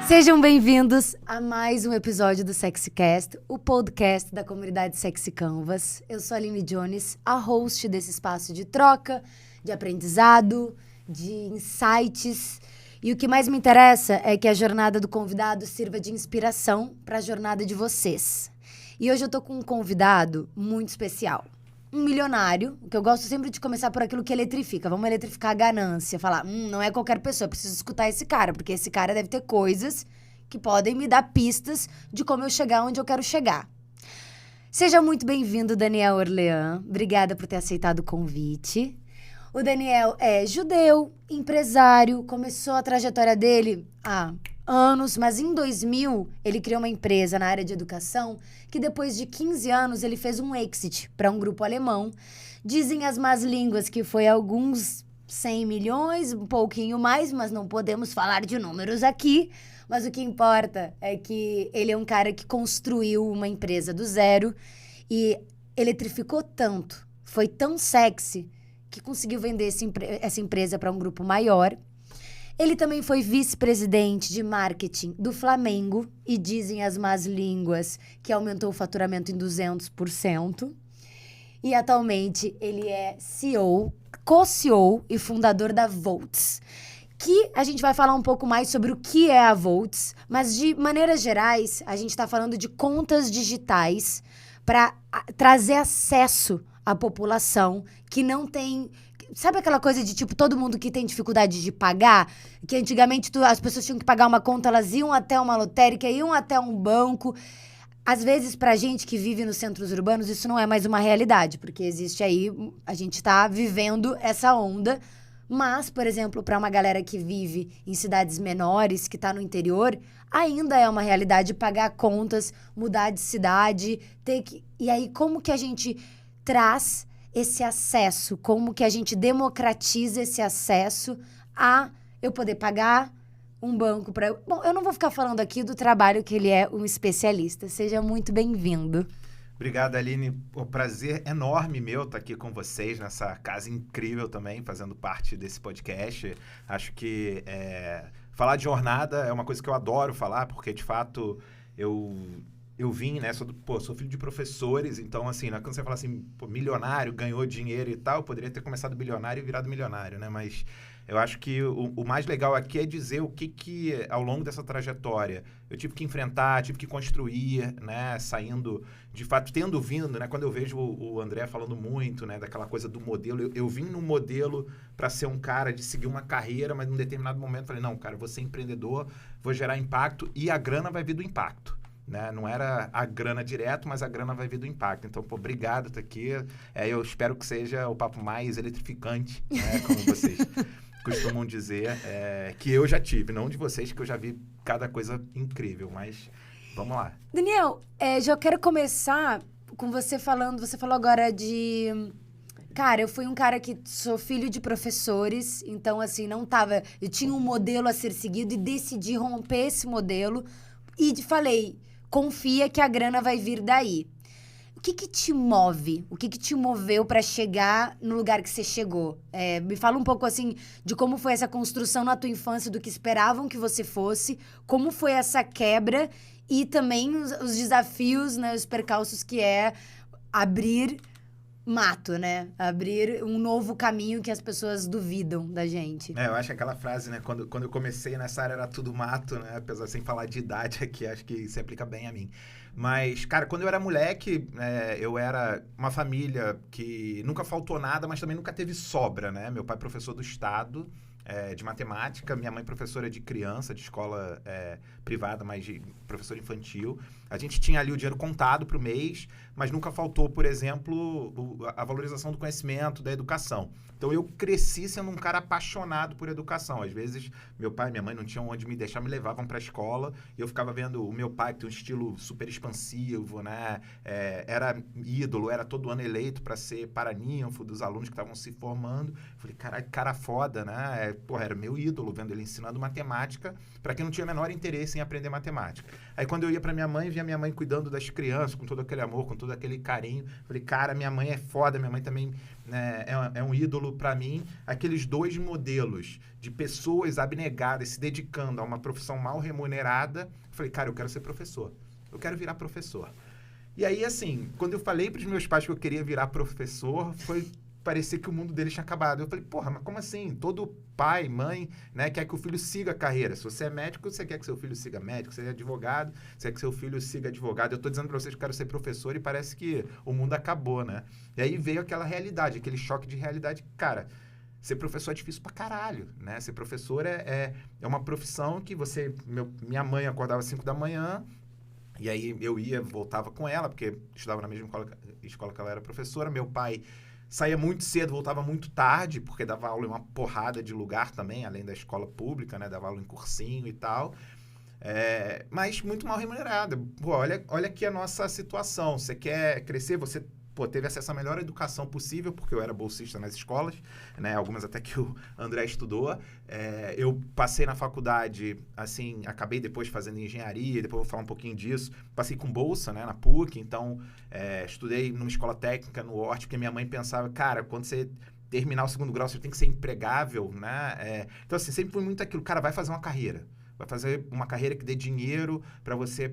Sejam bem-vindos a mais um episódio do SexyCast, o podcast da comunidade Sexy Canvas. Eu sou a Aline Jones, a host desse espaço de troca, de aprendizado, de insights. E o que mais me interessa é que a jornada do convidado sirva de inspiração para a jornada de vocês. E hoje eu tô com um convidado muito especial. Um milionário, que eu gosto sempre de começar por aquilo que eletrifica. Vamos eletrificar a ganância. Falar, não é qualquer pessoa, eu preciso escutar esse cara. Porque esse cara deve ter coisas que podem me dar pistas de como eu chegar onde eu quero chegar. Seja muito bem-vindo, Daniel Orlean. Obrigada por ter aceitado o convite. O Daniel é judeu, empresário, começou a trajetória dele há anos, mas em 2000 ele criou uma empresa na área de educação que depois de 15 anos ele fez um exit para um grupo alemão. Dizem as más línguas que foi alguns 100 milhões, um pouquinho mais, mas não podemos falar de números aqui. Mas o que importa é que ele é um cara que construiu uma empresa do zero e eletrificou tanto, foi tão sexy, que conseguiu vender essa empresa para um grupo maior. Ele também foi vice-presidente de marketing do Flamengo e dizem as más línguas que aumentou o faturamento em 200%. E atualmente ele é CEO, co-CEO e fundador da Volts, que a gente vai falar um pouco mais sobre o que é a Volts, mas de maneiras gerais a gente está falando de contas digitais para trazer acesso à população que não tem... Sabe aquela coisa de, tipo, todo mundo que tem dificuldade de pagar? Que antigamente as pessoas tinham que pagar uma conta, elas iam até uma lotérica, iam até um banco. Às vezes, pra gente que vive nos centros urbanos, isso não é mais uma realidade, porque existe aí, a gente tá vivendo essa onda. Mas, por exemplo, para uma galera que vive em cidades menores, que tá no interior, ainda é uma realidade pagar contas, mudar de cidade, ter que... E aí, como que a gente traz esse acesso, como que a gente democratiza esse acesso a eu poder pagar um banco para... Bom, eu não vou ficar falando aqui do trabalho que ele é um especialista. Seja muito bem-vindo. Obrigado, Aline. O prazer enorme meu estar aqui com vocês nessa casa incrível também, fazendo parte desse podcast. Acho que falar de jornada é uma coisa que eu adoro falar, porque, de fato, eu vim, né, sou filho de professores, então, assim, quando você fala assim, milionário, ganhou dinheiro e tal, eu poderia ter começado bilionário e virado milionário, né, mas eu acho que o mais legal aqui é dizer o que ao longo dessa trajetória eu tive que enfrentar, tive que construir, né, saindo, de fato, tendo vindo, né, quando eu vejo o André falando muito, né, daquela coisa do modelo, eu vim no modelo para ser um cara de seguir uma carreira, mas num determinado momento falei, não, cara, vou ser empreendedor, vou gerar impacto e a grana vai vir do impacto. Né? Não era a grana direto, mas a grana vai vir do impacto. Então, obrigado por estar aqui. Eu espero que seja o papo mais eletrificante, né? Como vocês costumam dizer, que eu já tive. Não de vocês, que eu já vi cada coisa incrível, mas vamos lá. Daniel, já quero começar com você falando... Você falou agora de... Cara, eu fui um cara que sou filho de professores, então, assim, não tava... Eu tinha um modelo a ser seguido e decidi romper esse modelo e falei... Confia que a grana vai vir daí. O que te move? O que te moveu para chegar no lugar que você chegou? Me fala um pouco, assim, de como foi essa construção na tua infância, do que esperavam que você fosse, como foi essa quebra e também os desafios, né, os percalços que é abrir mato, né? Abrir um novo caminho que as pessoas duvidam da gente. Eu acho que aquela frase, né? Quando eu comecei nessa área era tudo mato, né? Apesar sem falar de idade aqui, acho que se aplica bem a mim. Mas, cara, quando eu era moleque, eu era uma família que nunca faltou nada, mas também nunca teve sobra, né? Meu pai é professor do estado de matemática, minha mãe professora de criança, de escola privada, mas de professor infantil. A gente tinha ali o dinheiro contado para o mês, mas nunca faltou, por exemplo, a valorização do conhecimento, da educação. Então, eu cresci sendo um cara apaixonado por educação. Às vezes, meu pai e minha mãe não tinham onde me deixar, me levavam para a escola e eu ficava vendo o meu pai, que tem um estilo super expansivo, né? Era ídolo, era todo ano eleito para ser paraninfo dos alunos que estavam se formando. Falei, caralho, cara foda, né? Era meu ídolo, vendo ele ensinando matemática para quem não tinha o menor interesse em aprender matemática. Aí, quando eu ia para minha mãe, via minha mãe cuidando das crianças, com todo aquele amor, com todo aquele carinho. Falei, cara, minha mãe é foda, minha mãe também, né, é um ídolo exemplo, para mim, aqueles 2 modelos de pessoas abnegadas se dedicando a uma profissão mal remunerada. Eu falei, cara, eu quero ser professor. Eu quero virar professor. E aí, assim, quando eu falei para os meus pais que eu queria virar professor, parecia que o mundo deles tinha acabado. Eu falei, porra, mas como assim? Todo pai, mãe, né, quer que o filho siga a carreira. Se você é médico, você quer que seu filho siga médico. Se você é advogado, você quer que seu filho siga advogado. Eu estou dizendo para vocês que eu quero ser professor e parece que o mundo acabou, né? E aí veio aquela realidade, aquele choque de realidade. Cara, ser professor é difícil pra caralho, né? Ser professor é uma profissão que minha mãe acordava às 5 da manhã, e aí eu voltava com ela, porque estudava na mesma escola que ela era professora. Meu pai saía muito cedo, voltava muito tarde, porque dava aula em uma porrada de lugar também, além da escola pública, né? Dava aula em cursinho e tal. Mas muito mal remunerada. Pô, olha aqui a nossa situação. Você quer crescer, você teve acesso à melhor educação possível, porque eu era bolsista nas escolas, né? Algumas até que o André estudou. Eu passei na faculdade, assim, acabei depois fazendo engenharia, depois vou falar um pouquinho disso. Passei com bolsa, né, na PUC, então estudei numa escola técnica no Hort, porque minha mãe pensava, cara, quando você terminar o 2º grau, você tem que ser empregável, né? Então, assim, sempre foi muito aquilo, cara, vai fazer uma carreira. Vai fazer uma carreira que dê dinheiro para você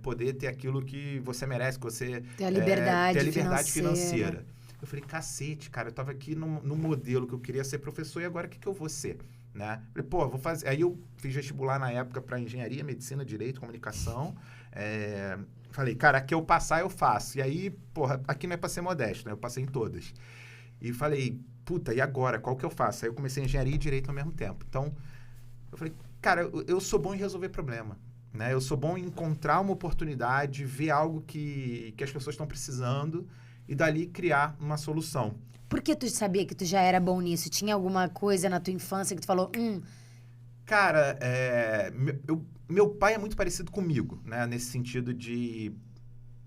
poder ter aquilo que você merece, que você ter a liberdade financeira. Eu falei, cacete, cara, eu tava aqui no modelo que eu queria ser professor e agora o que eu vou ser? Né? Falei, vou fazer. Aí eu fiz vestibular na época para engenharia, medicina, direito, comunicação. Falei, cara, aqui eu passar, eu faço. E aí, aqui não é para ser modesto, né? Eu passei em todas. E falei, puta, e agora? Qual que eu faço? Aí eu comecei engenharia e direito ao mesmo tempo. Então, eu falei, cara, eu sou bom em resolver problema, né? Eu sou bom em encontrar uma oportunidade, ver algo que as pessoas estão precisando e dali criar uma solução. Por que tu sabia que tu já era bom nisso? Tinha alguma coisa na tua infância que tu falou, Cara, meu pai é muito parecido comigo, né? Nesse sentido de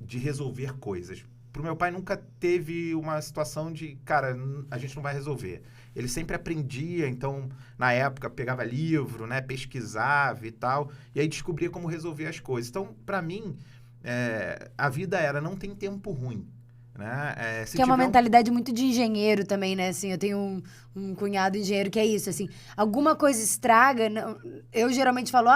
resolver coisas. Pro meu pai nunca teve uma situação de, cara, a gente não vai resolver. Ele sempre aprendia, então, na época, pegava livro, né, pesquisava e tal, e aí descobria como resolver as coisas. Então, para mim, a vida não tem tempo ruim. Né? Que é uma mentalidade muito de engenheiro também, né? Assim, eu tenho um cunhado engenheiro que é isso, assim, alguma coisa estraga, eu geralmente falo,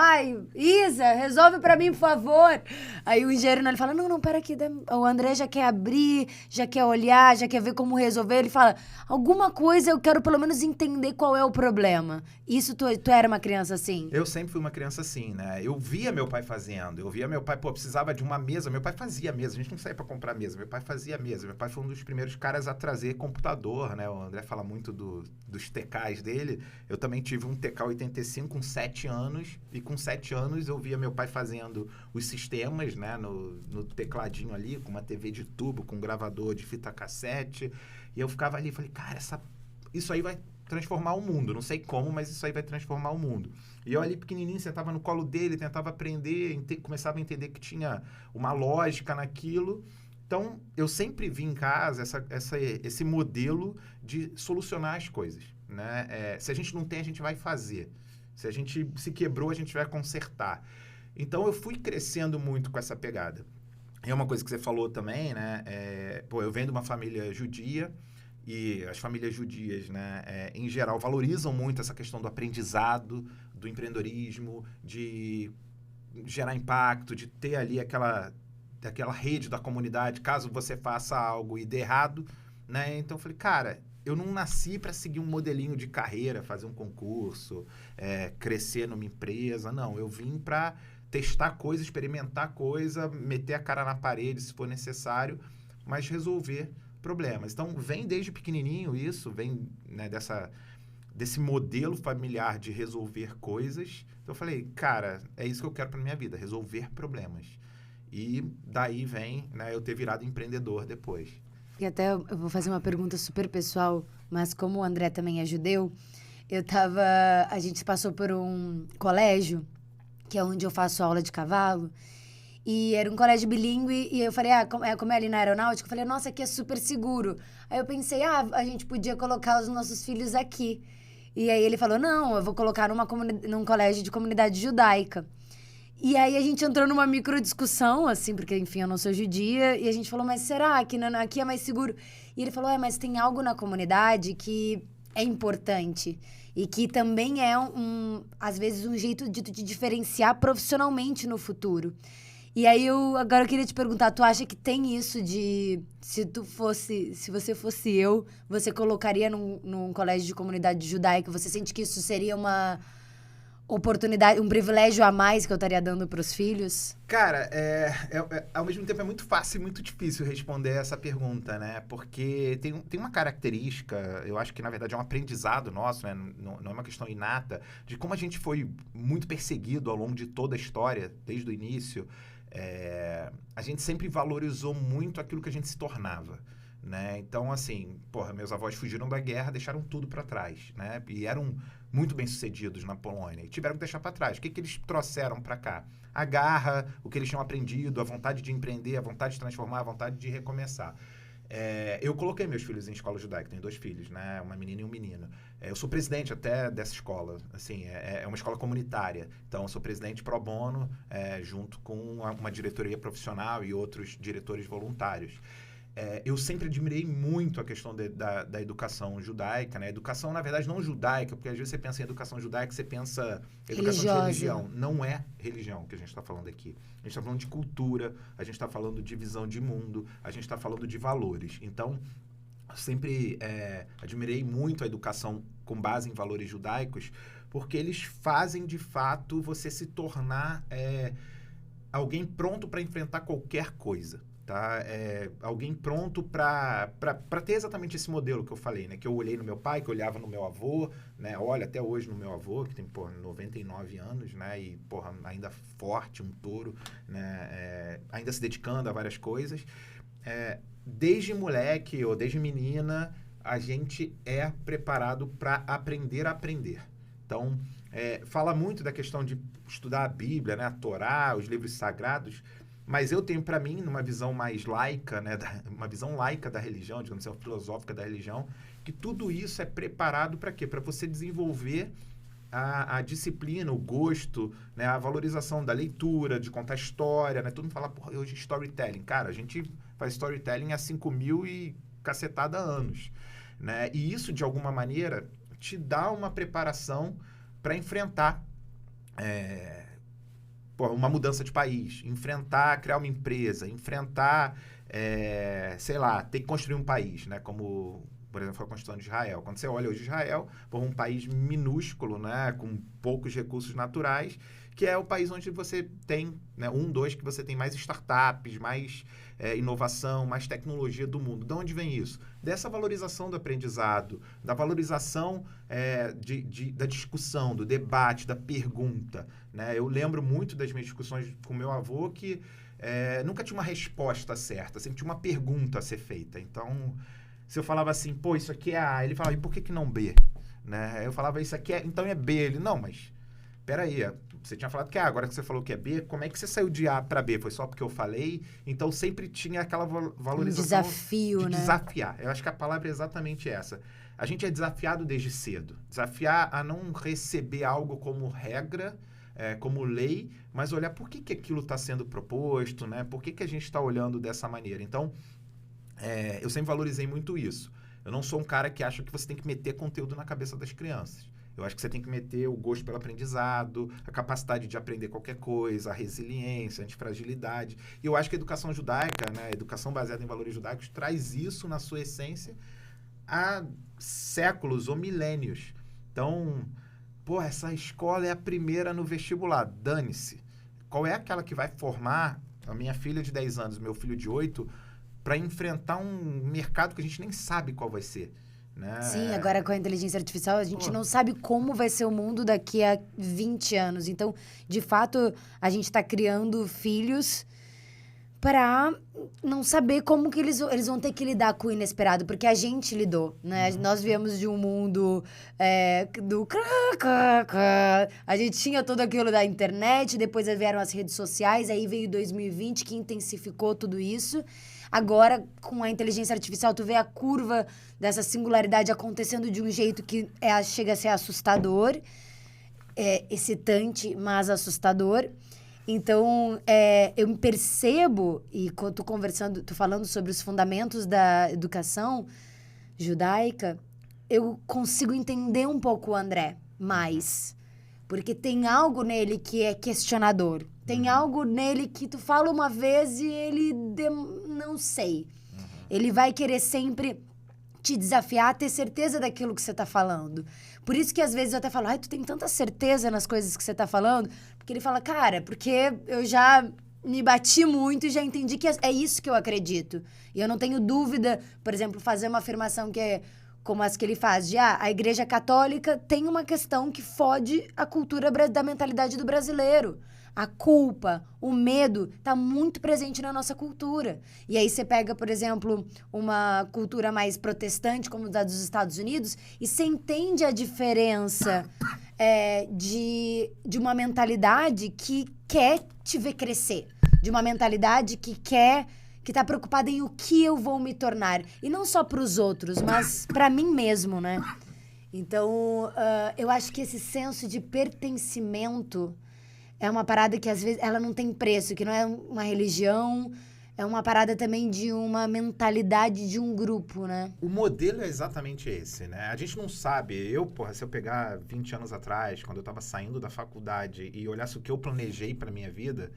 Isa, resolve pra mim, por favor. Aí o engenheiro ele fala, não, pera aqui, o André já quer abrir, já quer olhar, já quer ver como resolver. Ele fala, alguma coisa eu quero pelo menos entender qual é o problema. Isso, tu era uma criança assim? Eu sempre fui uma criança assim, né? Eu via meu pai fazendo, eu via meu pai, precisava de uma mesa, meu pai fazia mesa, a gente não saía pra comprar mesa, meu pai fazia mesa. Meu pai foi um dos primeiros caras a trazer computador, né? O André fala muito dos TKs dele. Eu também tive um TK-85 com 7 anos. E com 7 anos eu via meu pai fazendo os sistemas, né? No tecladinho ali, com uma TV de tubo, com um gravador de fita cassete. E eu ficava ali e falei, cara, isso aí vai transformar o mundo. Não sei como, mas isso aí vai transformar o mundo. E eu ali pequenininho, sentava no colo dele, tentava aprender, começava a entender que tinha uma lógica naquilo. Então, eu sempre vi em casa esse modelo de solucionar as coisas, né? Se a gente não tem, a gente vai fazer. Se a gente se quebrou, a gente vai consertar. Então, eu fui crescendo muito com essa pegada. É uma coisa que você falou também, né? Eu venho de uma família judia e as famílias judias, né, em geral, valorizam muito essa questão do aprendizado, do empreendedorismo, de gerar impacto, de ter ali aquela rede da comunidade, caso você faça algo e dê errado, né? Então eu falei, cara, eu não nasci para seguir um modelinho de carreira, fazer um concurso, crescer numa empresa, não. Eu vim para testar coisa, experimentar coisa, meter a cara na parede se for necessário, mas resolver problemas. Então vem desde pequenininho isso, vem, né, desse modelo familiar de resolver coisas. Então eu falei, cara, é isso que eu quero para minha vida, resolver problemas. E daí vem, né, eu ter virado empreendedor depois. E até eu vou fazer uma pergunta super pessoal, mas como o André também é judeu, a gente passou por um colégio, que é onde eu faço aula de cavalo, e era um colégio bilíngue, e eu falei, como é ali na aeronáutica, eu falei, nossa, aqui é super seguro. Aí eu pensei, a gente podia colocar os nossos filhos aqui. E aí ele falou, não, eu vou colocar num colégio de comunidade judaica. E aí a gente entrou numa microdiscussão, assim, porque, enfim, eu não sou judia, e a gente falou, mas será que aqui é mais seguro? E ele falou, mas tem algo na comunidade que é importante e que também é, às vezes, um jeito de te diferenciar profissionalmente no futuro. E aí, agora eu queria te perguntar, tu acha que tem isso de, se você fosse eu, você colocaria num colégio de comunidade judaica? Você sente que isso seria uma oportunidade, um privilégio a mais que eu estaria dando para os filhos? Cara, ao mesmo tempo é muito fácil e muito difícil responder essa pergunta, né? Porque tem uma característica, eu acho que na verdade é um aprendizado nosso, né? Não é uma questão inata, de como a gente foi muito perseguido ao longo de toda a história, desde o início. A gente sempre valorizou muito aquilo que a gente se tornava, né? Então, assim, meus avós fugiram da guerra, deixaram tudo para trás, né? E eram muito bem-sucedidos na Polônia e tiveram que deixar para trás. O que eles trouxeram para cá? A garra, o que eles tinham aprendido, a vontade de empreender, a vontade de transformar, a vontade de recomeçar. Eu coloquei meus filhos em escola judaica, tenho 2 filhos, né? Uma menina e um menino. Eu sou presidente até dessa escola, assim, é uma escola comunitária, então eu sou presidente pro bono, junto com uma diretoria profissional e outros diretores voluntários. Eu sempre admirei muito a questão da educação judaica, né? Educação, na verdade, não judaica, porque às vezes você pensa em educação judaica, você pensa educação de religião. Não é religião que a gente está falando aqui. A gente está falando de cultura, a gente está falando de visão de mundo, a gente está falando de valores. Então, eu sempre admirei muito a educação com base em valores judaicos, porque eles fazem, de fato, você se tornar alguém pronto para enfrentar qualquer coisa. Tá? Alguém pronto para ter exatamente esse modelo que eu falei, né? Que eu olhei no meu pai, que eu olhava no meu avô, né? Olha, até hoje no meu avô, que tem, 99 anos, né? E, ainda forte, um touro, né? Ainda se dedicando a várias coisas. Desde moleque ou desde menina, a gente é preparado para aprender a aprender. Então, fala muito da questão de estudar a Bíblia, né? A Torá, os livros sagrados. Mas eu tenho para mim, numa visão mais laica, né, uma visão laica da religião, digamos assim, filosófica da religião, que tudo isso é preparado para quê? Para você desenvolver a disciplina, o gosto, né, a valorização da leitura, de contar história, né? Todo mundo fala, hoje storytelling. Cara, a gente faz storytelling há 5.000 e cacetada anos, né? E isso, de alguma maneira, te dá uma preparação para enfrentar uma mudança de país, criar uma empresa, enfrentar, sei lá, ter que construir um país, né? Como, por exemplo, foi a Constituição de Israel. Quando você olha hoje Israel, um país minúsculo, né? Com poucos recursos naturais, que é o país onde você tem, né? Que você tem mais startups, mais inovação, mais tecnologia do mundo. De onde vem isso? Dessa valorização do aprendizado, da valorização da discussão, do debate, da pergunta, né? Eu lembro muito das minhas discussões com meu avô que nunca tinha uma resposta certa, sempre tinha uma pergunta a ser feita. Então, se eu falava assim, isso aqui é A, ele falava, e por que não B? Né? Eu falava, isso aqui então é B. Ele, não, mas peraí, você tinha falado que é A, agora que você falou que é B, como é que você saiu de A para B? Foi só porque eu falei? Então, sempre tinha aquela valorização desafio, de desafiar. Eu acho que a palavra é exatamente essa. A gente é desafiado desde cedo. Desafiar a não receber algo como regra, como lei, mas olhar por que aquilo está sendo proposto, né? Por que a gente está olhando dessa maneira. Então, eu sempre valorizei muito isso. Eu não sou um cara que acha que você tem que meter conteúdo na cabeça das crianças. Eu acho que você tem que meter o gosto pelo aprendizado, a capacidade de aprender qualquer coisa, a resiliência, a antifragilidade. E eu acho que a educação judaica, né, a educação baseada em valores judaicos, traz isso na sua essência há séculos ou milênios. Então, essa escola é a primeira no vestibular, dane-se. Qual é aquela que vai formar a minha filha de 10 anos, meu filho de 8, para enfrentar um mercado que a gente nem sabe qual vai ser? Né? Sim, agora com a inteligência artificial, a gente não sabe como vai ser o mundo daqui a 20 anos. Então, de fato, a gente está criando filhos para não saber como que eles vão ter que lidar com o inesperado, porque a gente lidou, né? Nós viemos de um mundo do... A gente tinha tudo aquilo da internet, depois vieram as redes sociais, aí veio 2020 que intensificou tudo isso. Agora, com a inteligência artificial, tu vê a curva dessa singularidade acontecendo de um jeito que chega a ser assustador, excitante, mas assustador. Então, eu me percebo, e quando tô falando sobre os fundamentos da educação judaica, eu consigo entender um pouco o André mais. Porque tem algo nele que é questionador. Tem algo nele que tu fala uma vez e ele... não sei. Ele vai querer sempre te desafiar a ter certeza daquilo que você tá falando. Por isso que às vezes eu até falo, ai, tu tem tanta certeza nas coisas que você tá falando? Porque ele fala, cara, porque eu já me bati muito e já entendi que é isso que eu acredito. E eu não tenho dúvida, por exemplo, fazer uma afirmação que é como as que ele faz, de a Igreja Católica tem uma questão que fode a cultura da mentalidade do brasileiro. A culpa, o medo, tá muito presente na nossa cultura. E aí você pega, por exemplo, uma cultura mais protestante, como a dos Estados Unidos, e você entende a diferença de uma mentalidade que quer te ver crescer. De uma mentalidade que tá preocupada em o que eu vou me tornar. E não só para os outros, mas para mim mesmo, né? Então, eu acho que esse senso de pertencimento é uma parada que, às vezes, ela não tem preço, que não é uma religião, é uma parada também de uma mentalidade de um grupo, né? O modelo é exatamente esse, né? A gente não sabe. Se eu pegar 20 anos atrás, quando eu tava saindo da faculdade e olhasse o que eu planejei pra minha vida,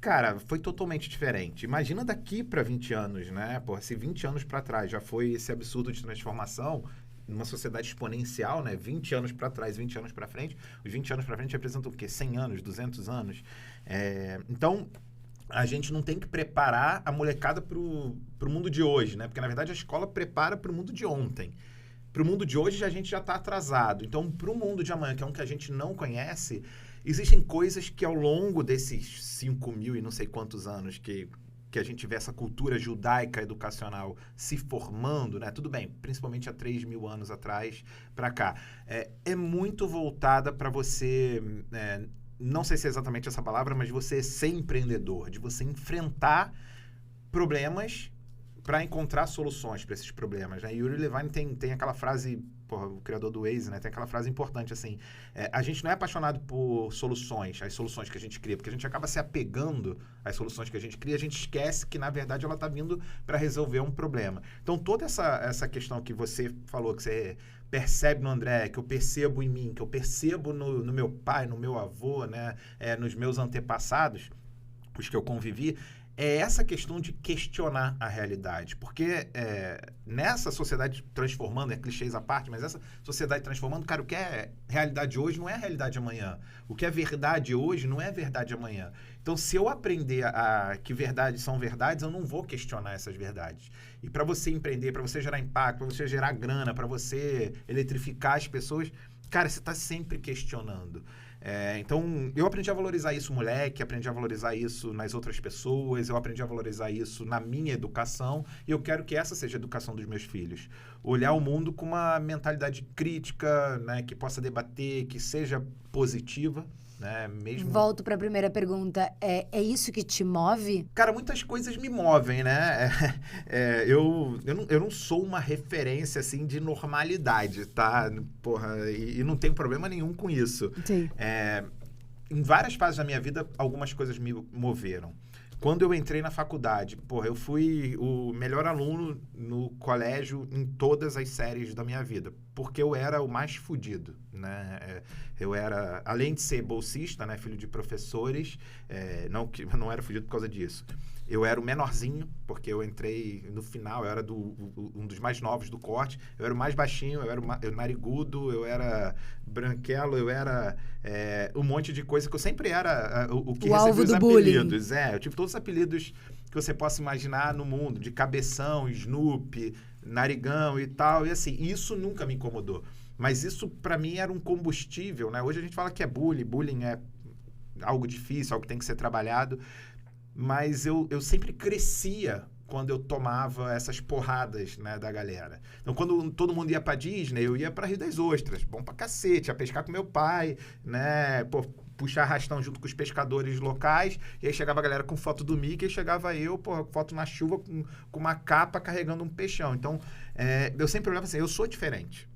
cara, foi totalmente diferente. Imagina daqui pra 20 anos, né? Se 20 anos pra trás já foi esse absurdo de transformação, numa sociedade exponencial, né? 20 anos para trás, 20 anos para frente. Os 20 anos para frente representam o quê? 100 anos, 200 anos. Então, a gente não tem que preparar a molecada pro mundo de hoje, né? Porque, na verdade, a escola prepara pro mundo de ontem. Pro mundo de hoje, a gente já está atrasado. Então, pro mundo de amanhã, que é um que a gente não conhece, existem coisas que, ao longo desses 5 mil e não sei quantos anos que a gente vê essa cultura judaica educacional se formando, né? Tudo bem, principalmente há 3 mil anos atrás para cá. É muito voltada para você, não sei se é exatamente essa palavra, mas você ser empreendedor, de você enfrentar problemas para encontrar soluções para esses problemas, né? Yuri Levine tem aquela frase, o criador do Waze, né? Tem aquela frase importante assim, a gente não é apaixonado por soluções, as soluções que a gente cria, porque a gente acaba se apegando às soluções que a gente cria, a gente esquece que, na verdade, ela está vindo para resolver um problema. Então, toda essa questão que você falou, que você percebe no André, que eu percebo em mim, que eu percebo no meu pai, no meu avô, né? Nos meus antepassados, os que eu convivi, é essa questão de questionar a realidade. Porque nessa sociedade transformando, clichês à parte, mas essa sociedade transformando, cara, o que é realidade hoje não é realidade amanhã. O que é verdade hoje não é verdade amanhã. Então, se eu aprender que verdades são verdades, eu não vou questionar essas verdades. E para você empreender, para você gerar impacto, para você gerar grana, para você eletrificar as pessoas, cara, você está sempre questionando. Então, eu aprendi a valorizar isso, moleque, aprendi a valorizar isso nas outras pessoas, eu aprendi a valorizar isso na minha educação, e eu quero que essa seja a educação dos meus filhos. Olhar o mundo com uma mentalidade crítica, né, que possa debater, que seja positiva, né, mesmo... Volto para a primeira pergunta, é isso que te move? Cara, muitas coisas me movem, né? Eu não sou uma referência, assim, de normalidade, tá? E não tenho problema nenhum com isso. Sim. Em várias fases da minha vida, algumas coisas me moveram. Quando eu entrei na faculdade, eu fui o melhor aluno no colégio em todas as séries da minha vida, porque eu era o mais fudido, né? Eu era, além de ser bolsista, né, filho de professores, não era fudido por causa disso. Eu era o menorzinho, porque eu entrei no final, eu era um dos mais novos do corte, eu era o mais baixinho, eu era o narigudo, eu era branquelo, eu era um monte de coisa que eu sempre era o que recebia os apelidos. Eu tive todos os apelidos que você possa imaginar no mundo, de cabeção, Snoopy, narigão e tal, e assim, isso nunca me incomodou. Mas isso, pra mim, era um combustível, né? Hoje a gente fala que é bullying é algo difícil, algo que tem que ser trabalhado, mas eu sempre crescia quando eu tomava essas porradas, né, da galera. Então, quando todo mundo ia pra Disney, eu ia pra Rio das Ostras, bom pra cacete, ia pescar com meu pai, né, puxar arrastão junto com os pescadores locais, e aí chegava a galera com foto do Mickey, e chegava eu, foto na chuva, com uma capa carregando um peixão. Então, eu sempre olhava assim, eu sou diferente.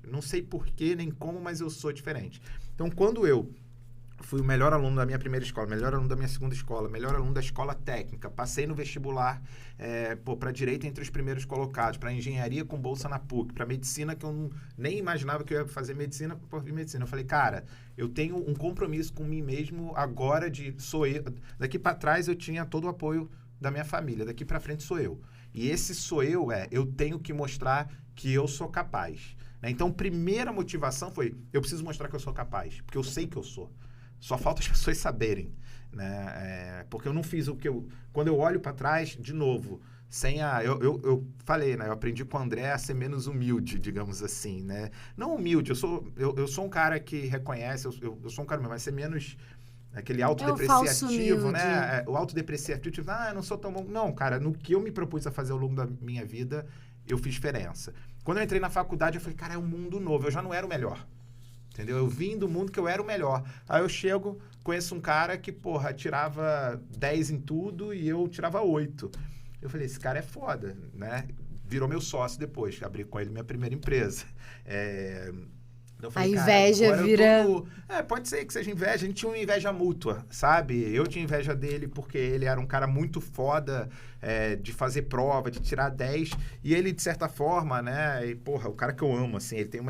Não sei porquê, nem como, mas eu sou diferente. Então, quando eu fui o melhor aluno da minha primeira escola, melhor aluno da minha segunda escola, melhor aluno da escola técnica. Passei no vestibular para direito entre os primeiros colocados, para engenharia com bolsa na PUC, para medicina que eu nem imaginava que eu ia fazer medicina, por medicina. Eu falei, cara, eu tenho um compromisso com mim mesmo agora sou eu. Daqui para trás eu tinha todo o apoio da minha família, daqui para frente sou eu. E esse sou eu tenho que mostrar que eu sou capaz. Né? Então, primeira motivação foi, eu preciso mostrar que eu sou capaz, porque eu sei que eu sou. Só falta as pessoas saberem, né? Porque eu não fiz o que eu... Quando eu olho para trás, de novo, eu falei, né? Eu aprendi com o André a ser menos humilde, digamos assim, né? Não humilde, eu sou um cara que reconhece, eu sou um cara mesmo, mas ser menos... Aquele autodepreciativo, né? O autodepreciativo, tipo, eu não sou tão bom. Não, cara, no que eu me propus a fazer ao longo da minha vida, eu fiz diferença. Quando eu entrei na faculdade, eu falei, cara, é um mundo novo. Eu já não era o melhor. Entendeu? Eu vim do mundo que eu era o melhor. Aí eu chego, conheço um cara que, tirava 10 em tudo e eu tirava 8. Eu falei, esse cara é foda, né? Virou meu sócio depois, abri com ele minha primeira empresa. Eu falei, a inveja vira... pode ser que seja inveja. A gente tinha uma inveja mútua, sabe? Eu tinha inveja dele porque ele era um cara muito foda de fazer prova, de tirar 10. E ele, de certa forma, né? E, o cara que eu amo, assim, ele tinha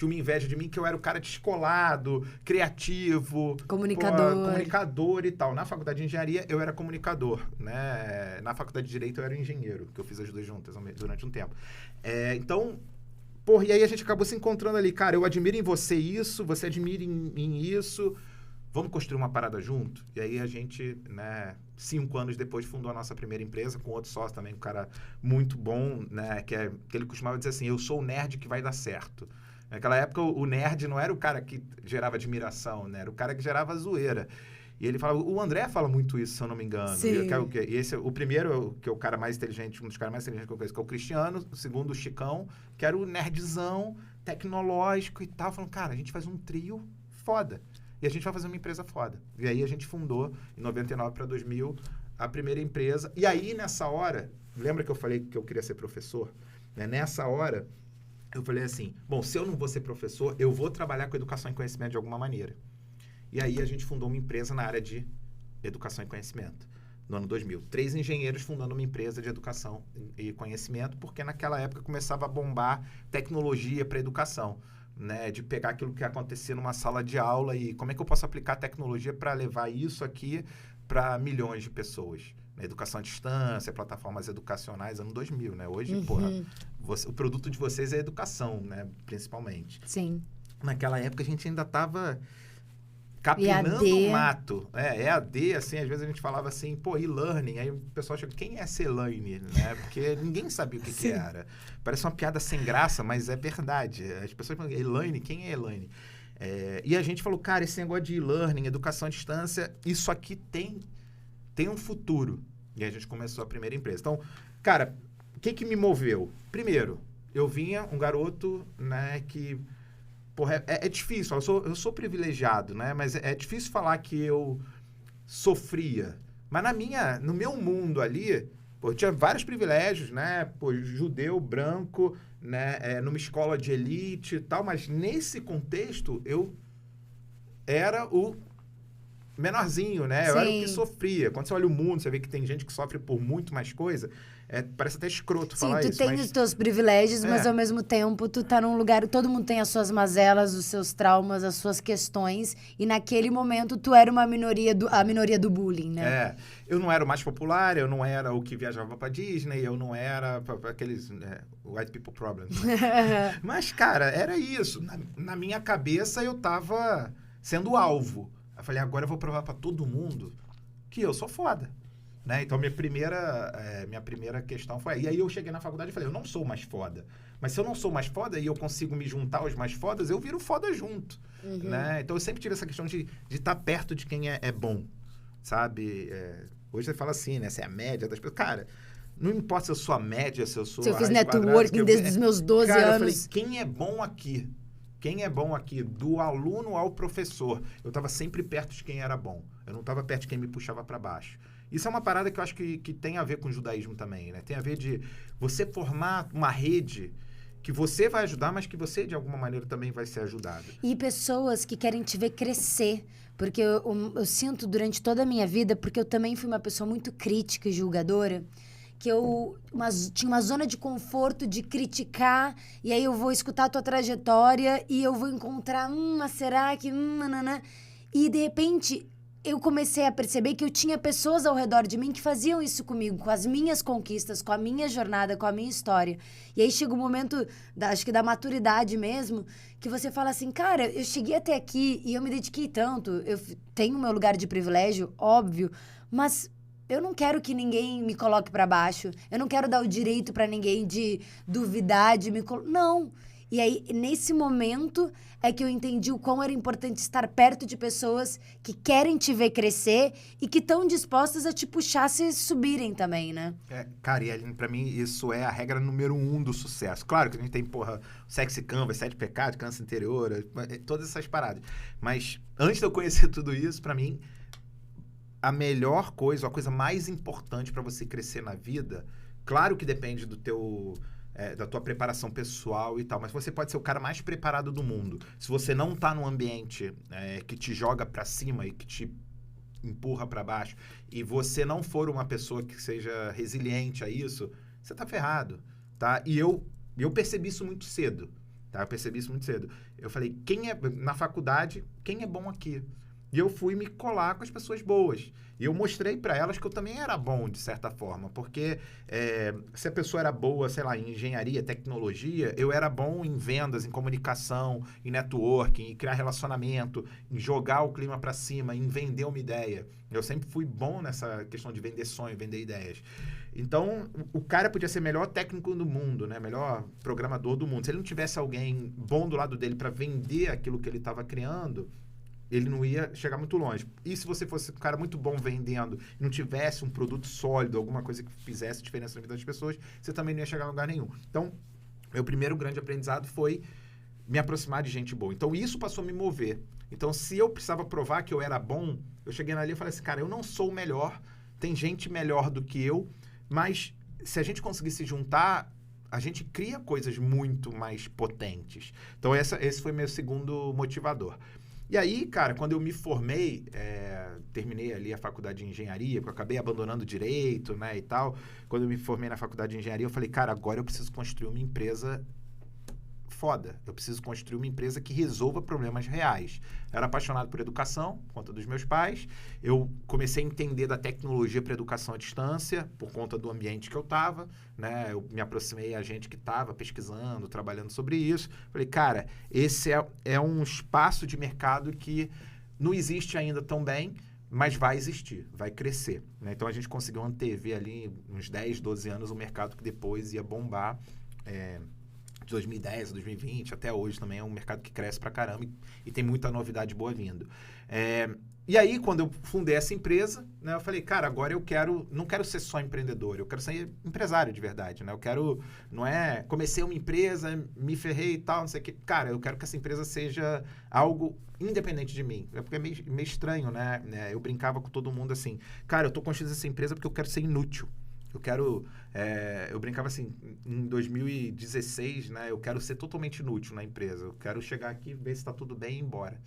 uma inveja de mim que eu era o cara descolado, criativo. Comunicador e tal. Na faculdade de engenharia, eu era comunicador, né? Na faculdade de direito, eu era engenheiro, que eu fiz as duas juntas durante um tempo. Então... e aí a gente acabou se encontrando ali. Cara, eu admiro em você isso, você admira em isso. Vamos construir uma parada junto? E aí a gente, né, 5 anos depois, fundou a nossa primeira empresa com outro sócio também, um cara muito bom, né, que ele costumava dizer assim, eu sou o nerd que vai dar certo. Naquela época, o nerd não era o cara que gerava admiração, né? Era o cara que gerava zoeira. E ele falava, o André fala muito isso, se eu não me engano. Sim. E esse, o primeiro, que é o cara mais inteligente, um dos caras mais inteligentes que eu conheço, que é o Cristiano. O segundo, o Chicão, que era o nerdzão, tecnológico e tal. Falando, cara, a gente faz um trio foda. E a gente vai fazer uma empresa foda. E aí a gente fundou, em 99 para 2000, a primeira empresa. E aí, nessa hora, lembra que eu falei que eu queria ser professor? Né? Nessa hora, eu falei assim, bom, se eu não vou ser professor, eu vou trabalhar com educação e conhecimento de alguma maneira. E aí a gente fundou uma empresa na área de educação e conhecimento, no ano 2000. 3 engenheiros fundando uma empresa de educação e conhecimento, porque naquela época começava a bombar tecnologia para educação, né? De pegar aquilo que acontecia numa sala de aula e como é que eu posso aplicar tecnologia para levar isso aqui para milhões de pessoas. Educação à distância, plataformas educacionais, ano 2000, né? Hoje, o produto de vocês é educação, né? Principalmente. Sim. Naquela época a gente ainda estava... capinando o mato. EAD, assim, às vezes a gente falava assim, e-learning. Aí o pessoal chega, quem é esse e-learning? Né? Porque ninguém sabia o que era. Parece uma piada sem graça, mas é verdade. As pessoas falam, e-learning, quem é e-learning? E a gente falou, cara, esse negócio de e-learning, educação à distância, isso aqui tem um futuro. E a gente começou a primeira empresa. Então, cara, o que me moveu? Primeiro, eu vinha um garoto, né, que... é difícil, eu sou privilegiado, né? Mas é difícil falar que eu sofria. Mas no meu mundo ali, eu tinha vários privilégios, né? Judeu, branco, né? Numa escola de elite e tal, mas nesse contexto eu era o menorzinho, né? Eu era o que sofria. Quando você olha o mundo, você vê que tem gente que sofre por muito mais coisa. Parece até escroto falar isso. Sim, tu tem os teus privilégios, mas ao mesmo tempo tu tá num lugar... Todo mundo tem as suas mazelas, os seus traumas, as suas questões. E naquele momento tu era a minoria do bullying, né? Eu não era o mais popular, eu não era o que viajava pra Disney, eu não era aqueles white people problems. Né? Mas, cara, era isso. Na minha cabeça eu tava sendo alvo. Eu falei, agora eu vou provar pra todo mundo que eu sou foda. Né? Então, minha primeira questão foi... E aí eu cheguei na faculdade e falei, eu não sou mais foda. Mas se eu não sou mais foda e eu consigo me juntar aos mais fodas, eu viro foda junto. Né? Então, eu sempre tive essa questão de estar perto de quem é bom. Sabe? Hoje você fala assim, né? Você é a média das pessoas. Cara, não importa se eu sou a média, se eu sou... Se eu fiz networking desde os meus 12 anos. Eu falei, quem é bom aqui? Quem é bom aqui? Do aluno ao professor. Eu estava sempre perto de quem era bom. Eu não estava perto de quem me puxava para baixo. Isso é uma parada que eu acho que tem a ver com o judaísmo também, né? Tem a ver de você formar uma rede que você vai ajudar, mas que você, de alguma maneira, também vai ser ajudado. E pessoas que querem te ver crescer. Porque eu sinto durante toda a minha vida, porque eu também fui uma pessoa muito crítica e julgadora, que eu tinha uma zona de conforto de criticar, e aí eu vou escutar a tua trajetória e eu vou encontrar, mas será que... nananã. E, de repente, eu comecei a perceber que eu tinha pessoas ao redor de mim que faziam isso comigo, com as minhas conquistas, com a minha jornada, com a minha história. E aí chega um momento, acho que da maturidade mesmo, que você fala assim, cara, eu cheguei até aqui e eu me dediquei tanto, eu tenho meu lugar de privilégio, óbvio, mas eu não quero que ninguém me coloque pra baixo, eu não quero dar o direito pra ninguém de duvidar, de me colocar... Não! E aí, nesse momento, é que eu entendi o quão era importante estar perto de pessoas que querem te ver crescer e que estão dispostas a te puxar se subirem também, né? Cara, e Aline, pra mim, isso é a regra número 1 do sucesso. Claro que a gente tem, Sexy Canvas, 7 pecados, câncer interior, todas essas paradas. Mas, antes de eu conhecer tudo isso, pra mim, a melhor coisa, a coisa mais importante pra você crescer na vida, claro que depende do teu... da tua preparação pessoal e tal, mas você pode ser o cara mais preparado do mundo. Se você não tá num ambiente que te joga pra cima e que te empurra pra baixo, e você não for uma pessoa que seja resiliente a isso, você tá ferrado, tá? E eu percebi isso muito cedo, tá? Eu percebi isso muito cedo. Eu falei, na faculdade, quem é bom aqui? E eu fui me colar com as pessoas boas. E eu mostrei para elas que eu também era bom, de certa forma. Porque se a pessoa era boa, sei lá, em engenharia, tecnologia, eu era bom em vendas, em comunicação, em networking, em criar relacionamento, em jogar o clima para cima, em vender uma ideia. Eu sempre fui bom nessa questão de vender sonho, vender ideias. Então, o cara podia ser o melhor técnico do mundo, né? Melhor programador do mundo. Se ele não tivesse alguém bom do lado dele para vender aquilo que ele estava criando, ele não ia chegar muito longe. E se você fosse um cara muito bom vendendo e não tivesse um produto sólido, alguma coisa que fizesse diferença na vida das pessoas, você também não ia chegar a lugar nenhum. Então, meu primeiro grande aprendizado foi me aproximar de gente boa. Então, isso passou a me mover. Então, se eu precisava provar que eu era bom, eu cheguei ali e falei assim, cara, eu não sou o melhor, tem gente melhor do que eu, mas se a gente conseguir se juntar, a gente cria coisas muito mais potentes. Então, esse foi meu segundo motivador. E aí, cara, quando eu me formei, terminei ali a faculdade de engenharia, porque eu acabei abandonando direito, né, e tal. Quando eu me formei na faculdade de engenharia, eu falei, cara, agora eu preciso construir uma empresa foda. Eu preciso construir uma empresa que resolva problemas reais. Eu era apaixonado por educação, por conta dos meus pais. Eu comecei a entender da tecnologia para educação à distância, por conta do ambiente que eu estava, né? Eu me aproximei a gente que estava pesquisando, trabalhando sobre isso. Falei, cara, esse é um espaço de mercado que não existe ainda tão bem, mas vai existir, vai crescer, né? Então, a gente conseguiu antever ali, uns 10, 12 anos, um mercado que depois ia bombar, de 2010 a 2020, até hoje também é um mercado que cresce pra caramba e tem muita novidade boa vindo. E aí, quando eu fundei essa empresa, né, eu falei, cara, agora não quero ser só empreendedor, eu quero ser empresário de verdade, né? Eu quero, comecei uma empresa, me ferrei e tal, não sei o que. Cara, eu quero que essa empresa seja algo independente de mim. Porque é meio estranho, né? Eu brincava com todo mundo assim, cara, eu tô construindo essa empresa porque eu quero ser inútil. Eu brincava assim, em 2016, né? Eu quero ser totalmente inútil na empresa. Eu quero chegar aqui, ver se tá tudo bem e ir embora.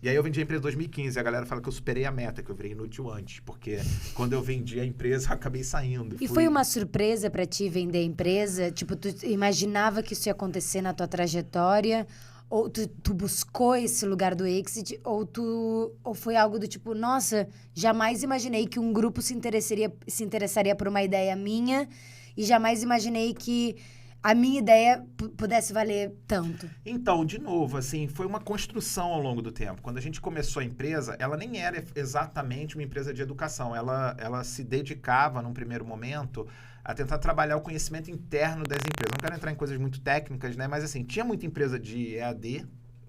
E aí eu vendi a empresa em 2015. A galera fala que eu superei a meta, que eu virei inútil antes. Porque quando eu vendi a empresa, eu acabei saindo. E foi uma surpresa pra ti vender a empresa? Tipo, tu imaginava que isso ia acontecer na tua trajetória? Ou tu buscou esse lugar do exit? Ou foi algo do tipo, nossa, jamais imaginei que um grupo se interessaria por uma ideia minha e jamais imaginei que a minha ideia pudesse valer tanto. Então, de novo, assim, foi uma construção ao longo do tempo. Quando a gente começou a empresa, ela nem era exatamente uma empresa de educação. Ela se dedicava, num primeiro momento, a tentar trabalhar o conhecimento interno das empresas. Não quero entrar em coisas muito técnicas, né? Mas, assim, tinha muita empresa de EAD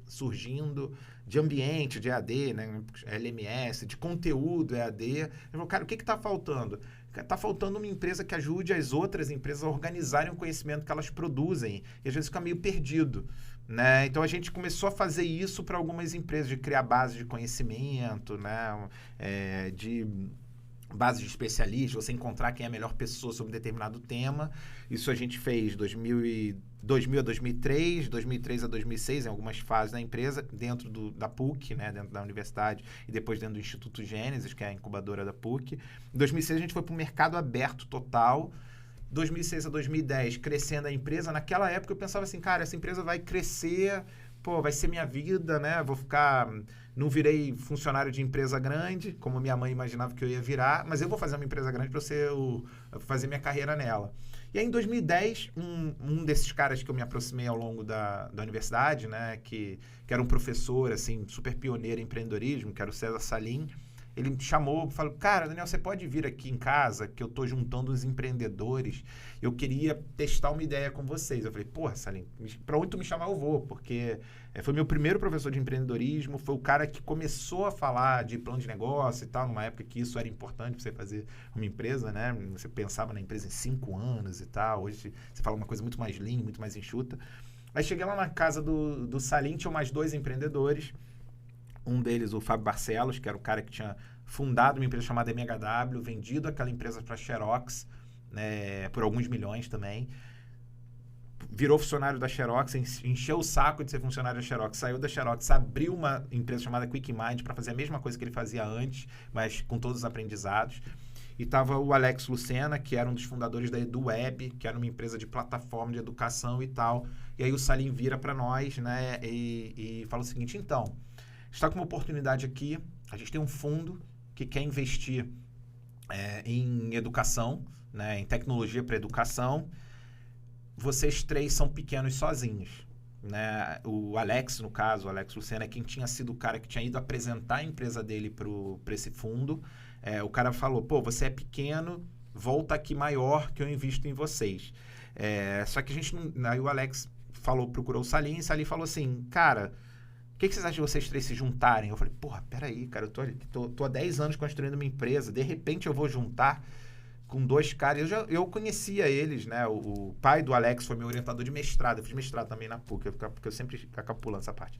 surgindo, de ambiente de EAD, né? LMS, de conteúdo EAD. Eu falei, cara, o que está faltando? Está faltando uma empresa que ajude as outras empresas a organizarem o conhecimento que elas produzem. E às vezes fica meio perdido, né? Então a gente começou a fazer isso para algumas empresas, de criar base de conhecimento, né? De base de especialistas, você encontrar quem é a melhor pessoa sobre determinado tema. Isso a gente fez 2000 a 2003, 2003 a 2006, em algumas fases da empresa, dentro da PUC, né, dentro da universidade, e depois dentro do Instituto Gênesis, que é a incubadora da PUC. Em 2006 a gente foi para o mercado aberto total. 2006 a 2010, crescendo a empresa. Naquela época eu pensava assim, cara, essa empresa vai crescer, pô, vai ser minha vida, né? Vou ficar... Não virei funcionário de empresa grande, como minha mãe imaginava que eu ia virar, mas eu vou fazer uma empresa grande para fazer minha carreira nela. E aí, em 2010, um desses caras que eu me aproximei ao longo da universidade, né, que era um professor, assim, super pioneiro em empreendedorismo, que era o César Salim, ele me chamou e falou, cara, Daniel, você pode vir aqui em casa, que eu estou juntando os empreendedores, eu queria testar uma ideia com vocês. Eu falei, porra, Salim, para onde tu me chamar eu vou, porque foi meu primeiro professor de empreendedorismo, foi o cara que começou a falar de plano de negócio e tal, numa época que isso era importante para você fazer uma empresa, né? Você pensava na empresa em 5 anos e tal, hoje você fala uma coisa muito mais lean, muito mais enxuta. Aí cheguei lá na casa do Salim, tinham mais 2 empreendedores. Um deles, o Fábio Barcelos, que era o cara que tinha fundado uma empresa chamada MHW, vendido aquela empresa para a Xerox, né, por alguns milhões também. Virou funcionário da Xerox, encheu o saco de ser funcionário da Xerox, saiu da Xerox, abriu uma empresa chamada Quick Mind para fazer a mesma coisa que ele fazia antes, mas com todos os aprendizados. E estava o Alex Lucena, que era um dos fundadores da EduWeb, que era uma empresa de plataforma de educação e tal. E aí o Salim vira para nós, né, e fala o seguinte, então, está com uma oportunidade aqui, a gente tem um fundo que quer investir em educação, né, em tecnologia para educação. Vocês 3 são pequenos sozinhos. Né? O Alex, no caso, o Alex Lucena, é quem tinha sido o cara que tinha ido apresentar a empresa dele para esse fundo. O cara falou, pô, você é pequeno, volta aqui maior que eu invisto em vocês. Só que a gente não... Aí o Alex procurou o Salim, e o Salim falou assim, cara... O que vocês acham de vocês 3 se juntarem? Eu falei, porra, peraí, cara, eu tô há 10 anos construindo uma empresa, de repente eu vou juntar com 2 caras. Eu conhecia eles, né? O pai do Alex foi meu orientador de mestrado, eu fiz mestrado também na PUC, porque eu sempre acabo pulando essa parte.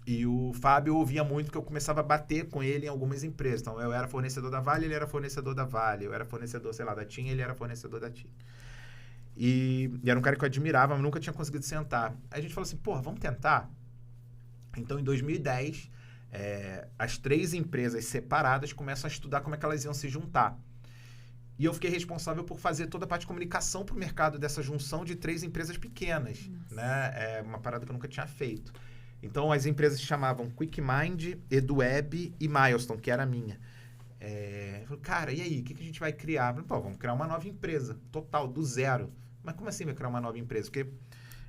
E o Fábio eu ouvia muito que eu começava a bater com ele em algumas empresas. Então, eu era fornecedor da Vale, ele era fornecedor da Vale. Eu era fornecedor, sei lá, da TIM, ele era fornecedor da TIM. E era um cara que eu admirava, mas nunca tinha conseguido sentar. Aí a gente falou assim, porra, vamos tentar? Então, em 2010, as 3 empresas separadas começam a estudar como é que elas iam se juntar. E eu fiquei responsável por fazer toda a parte de comunicação para o mercado dessa junção de 3 empresas pequenas. Né? Uma parada que eu nunca tinha feito. Então, as empresas se chamavam Quick Mind, EduWeb e Milestone, que era a minha. Eu falei, cara, e aí? O que a gente vai criar? Eu falei, pô, vamos criar uma nova empresa, total, do zero. Mas como assim vai criar uma nova empresa? Porque...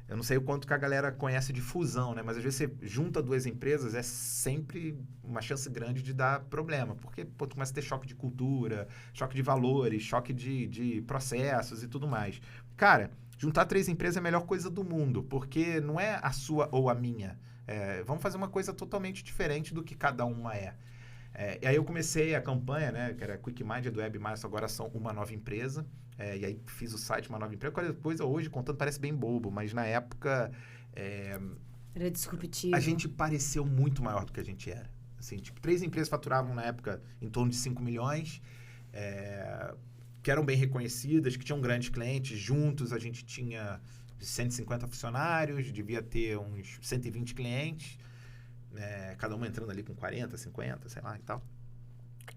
Eu não sei o quanto que a galera conhece de fusão, né? Mas às vezes você junta 2 empresas, é sempre uma chance grande de dar problema. Porque pô, tu começa a ter choque de cultura, choque de valores, choque de processos e tudo mais. Cara, juntar 3 empresas é a melhor coisa do mundo, porque não é a sua ou a minha. Vamos fazer uma coisa totalmente diferente do que cada uma é. E aí eu comecei a campanha, né? Que era Quick Mind, EduWeb, mas agora são uma nova empresa. E aí fiz o site, uma nova empresa. Depois, hoje, contando, parece bem bobo, mas na época... Era disruptivo. A gente pareceu muito maior do que a gente era. Assim, tipo, 3 empresas faturavam na época em torno de 5 milhões, que eram bem reconhecidas, que tinham grandes clientes. Juntos a gente tinha 150 funcionários, devia ter uns 120 clientes, cada um entrando ali com 40, 50, sei lá e tal.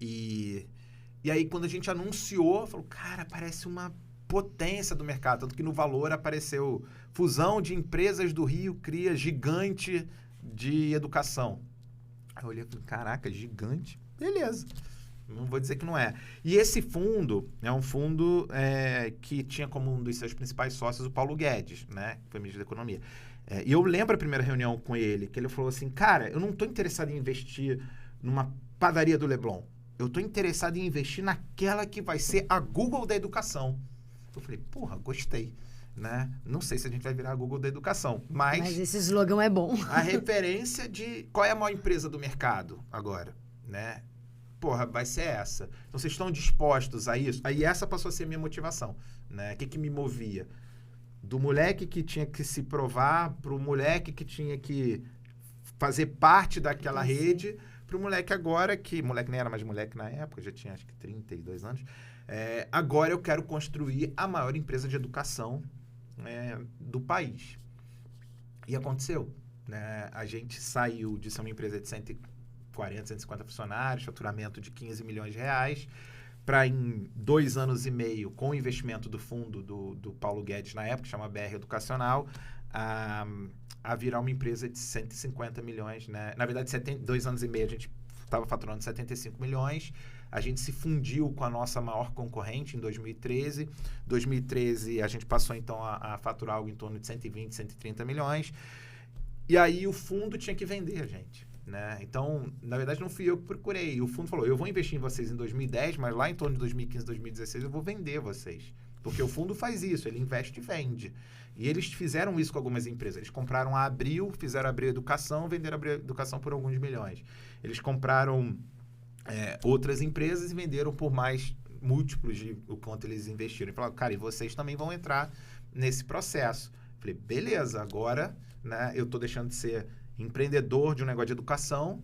E aí, quando a gente anunciou, falou, cara, parece uma potência do mercado. Tanto que no valor apareceu fusão de empresas do Rio cria gigante de educação. Aí eu olhei e falei, caraca, gigante? Beleza. Não vou dizer que não é. E esse fundo é um fundo que tinha como um dos seus principais sócios o Paulo Guedes, né? Que foi ministro da Economia. E eu lembro a primeira reunião com ele, que ele falou assim, cara, eu não estou interessado em investir numa padaria do Leblon. Eu estou interessado em investir naquela que vai ser a Google da educação. Eu falei, porra, gostei. Né? Não sei se a gente vai virar a Google da educação, mas esse slogan é bom. A referência de qual é a maior empresa do mercado agora, né? Porra, vai ser essa. Então, vocês estão dispostos a isso? Aí essa passou a ser a minha motivação, né? O que me movia? Do moleque que tinha que se provar pro moleque que tinha que fazer parte daquela rede, pro moleque agora, que moleque nem era mais moleque na época, já tinha acho que 32 anos, agora eu quero construir a maior empresa de educação do país. E aconteceu, né? A gente saiu de ser uma empresa de 140, 150 funcionários, faturamento de 15 milhões de reais, para em 2 anos e meio, com o investimento do fundo do Paulo Guedes na época, que chama BR Educacional, a virar uma empresa de 150 milhões, né? Na verdade, 2 anos e meio a gente estava faturando 75 milhões. A gente se fundiu com a nossa maior concorrente em 2013. 2013 a gente passou então a faturar algo em torno de 120, 130 milhões. E aí o fundo tinha que vender a gente, né? Então, na verdade, não fui eu que procurei. O fundo falou, eu vou investir em vocês em 2010, mas lá em torno de 2015, 2016 eu vou vender vocês. Porque o fundo faz isso, ele investe e vende. E eles fizeram isso com algumas empresas. Eles compraram a Abril, fizeram a Abril Educação, venderam a Abril Educação por alguns milhões. Eles compraram outras empresas e venderam por mais múltiplos de o quanto eles investiram. E falaram, cara, e vocês também vão entrar nesse processo. Falei, beleza, agora, né, eu estou deixando de ser empreendedor de um negócio de educação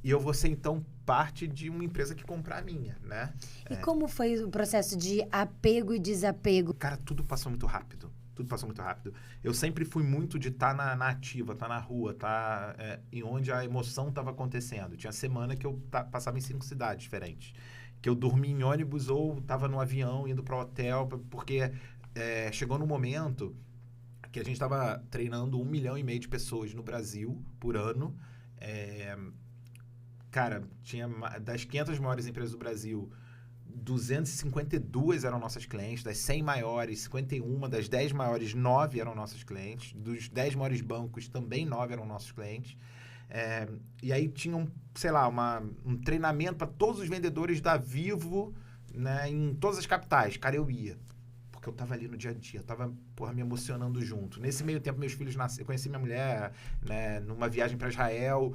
e eu vou ser, então, parte de uma empresa que comprar a minha, né? E como foi o processo de apego e desapego? Cara, tudo passou muito rápido. Tudo passou muito rápido. Eu sempre fui muito de estar na ativa, estar na rua, estar em onde a emoção estava acontecendo. Tinha semana que eu passava em 5 cidades diferentes. Que eu dormia em ônibus ou estava no avião indo para o hotel, porque chegou num momento que a gente estava treinando 1,5 milhão de pessoas no Brasil por ano. Cara, tinha das 500 maiores empresas do Brasil, 252 eram nossas clientes, das 100 maiores, 51, das 10 maiores, 9 eram nossos clientes, dos 10 maiores bancos, também 9 eram nossos clientes. E aí tinha sei lá, um treinamento para todos os vendedores da Vivo, né, em todas as capitais. Cara, eu ia, porque eu tava ali no dia a dia, eu tava, me emocionando junto. Nesse meio tempo, meus filhos nasceram, eu conheci minha mulher, né, numa viagem para Israel,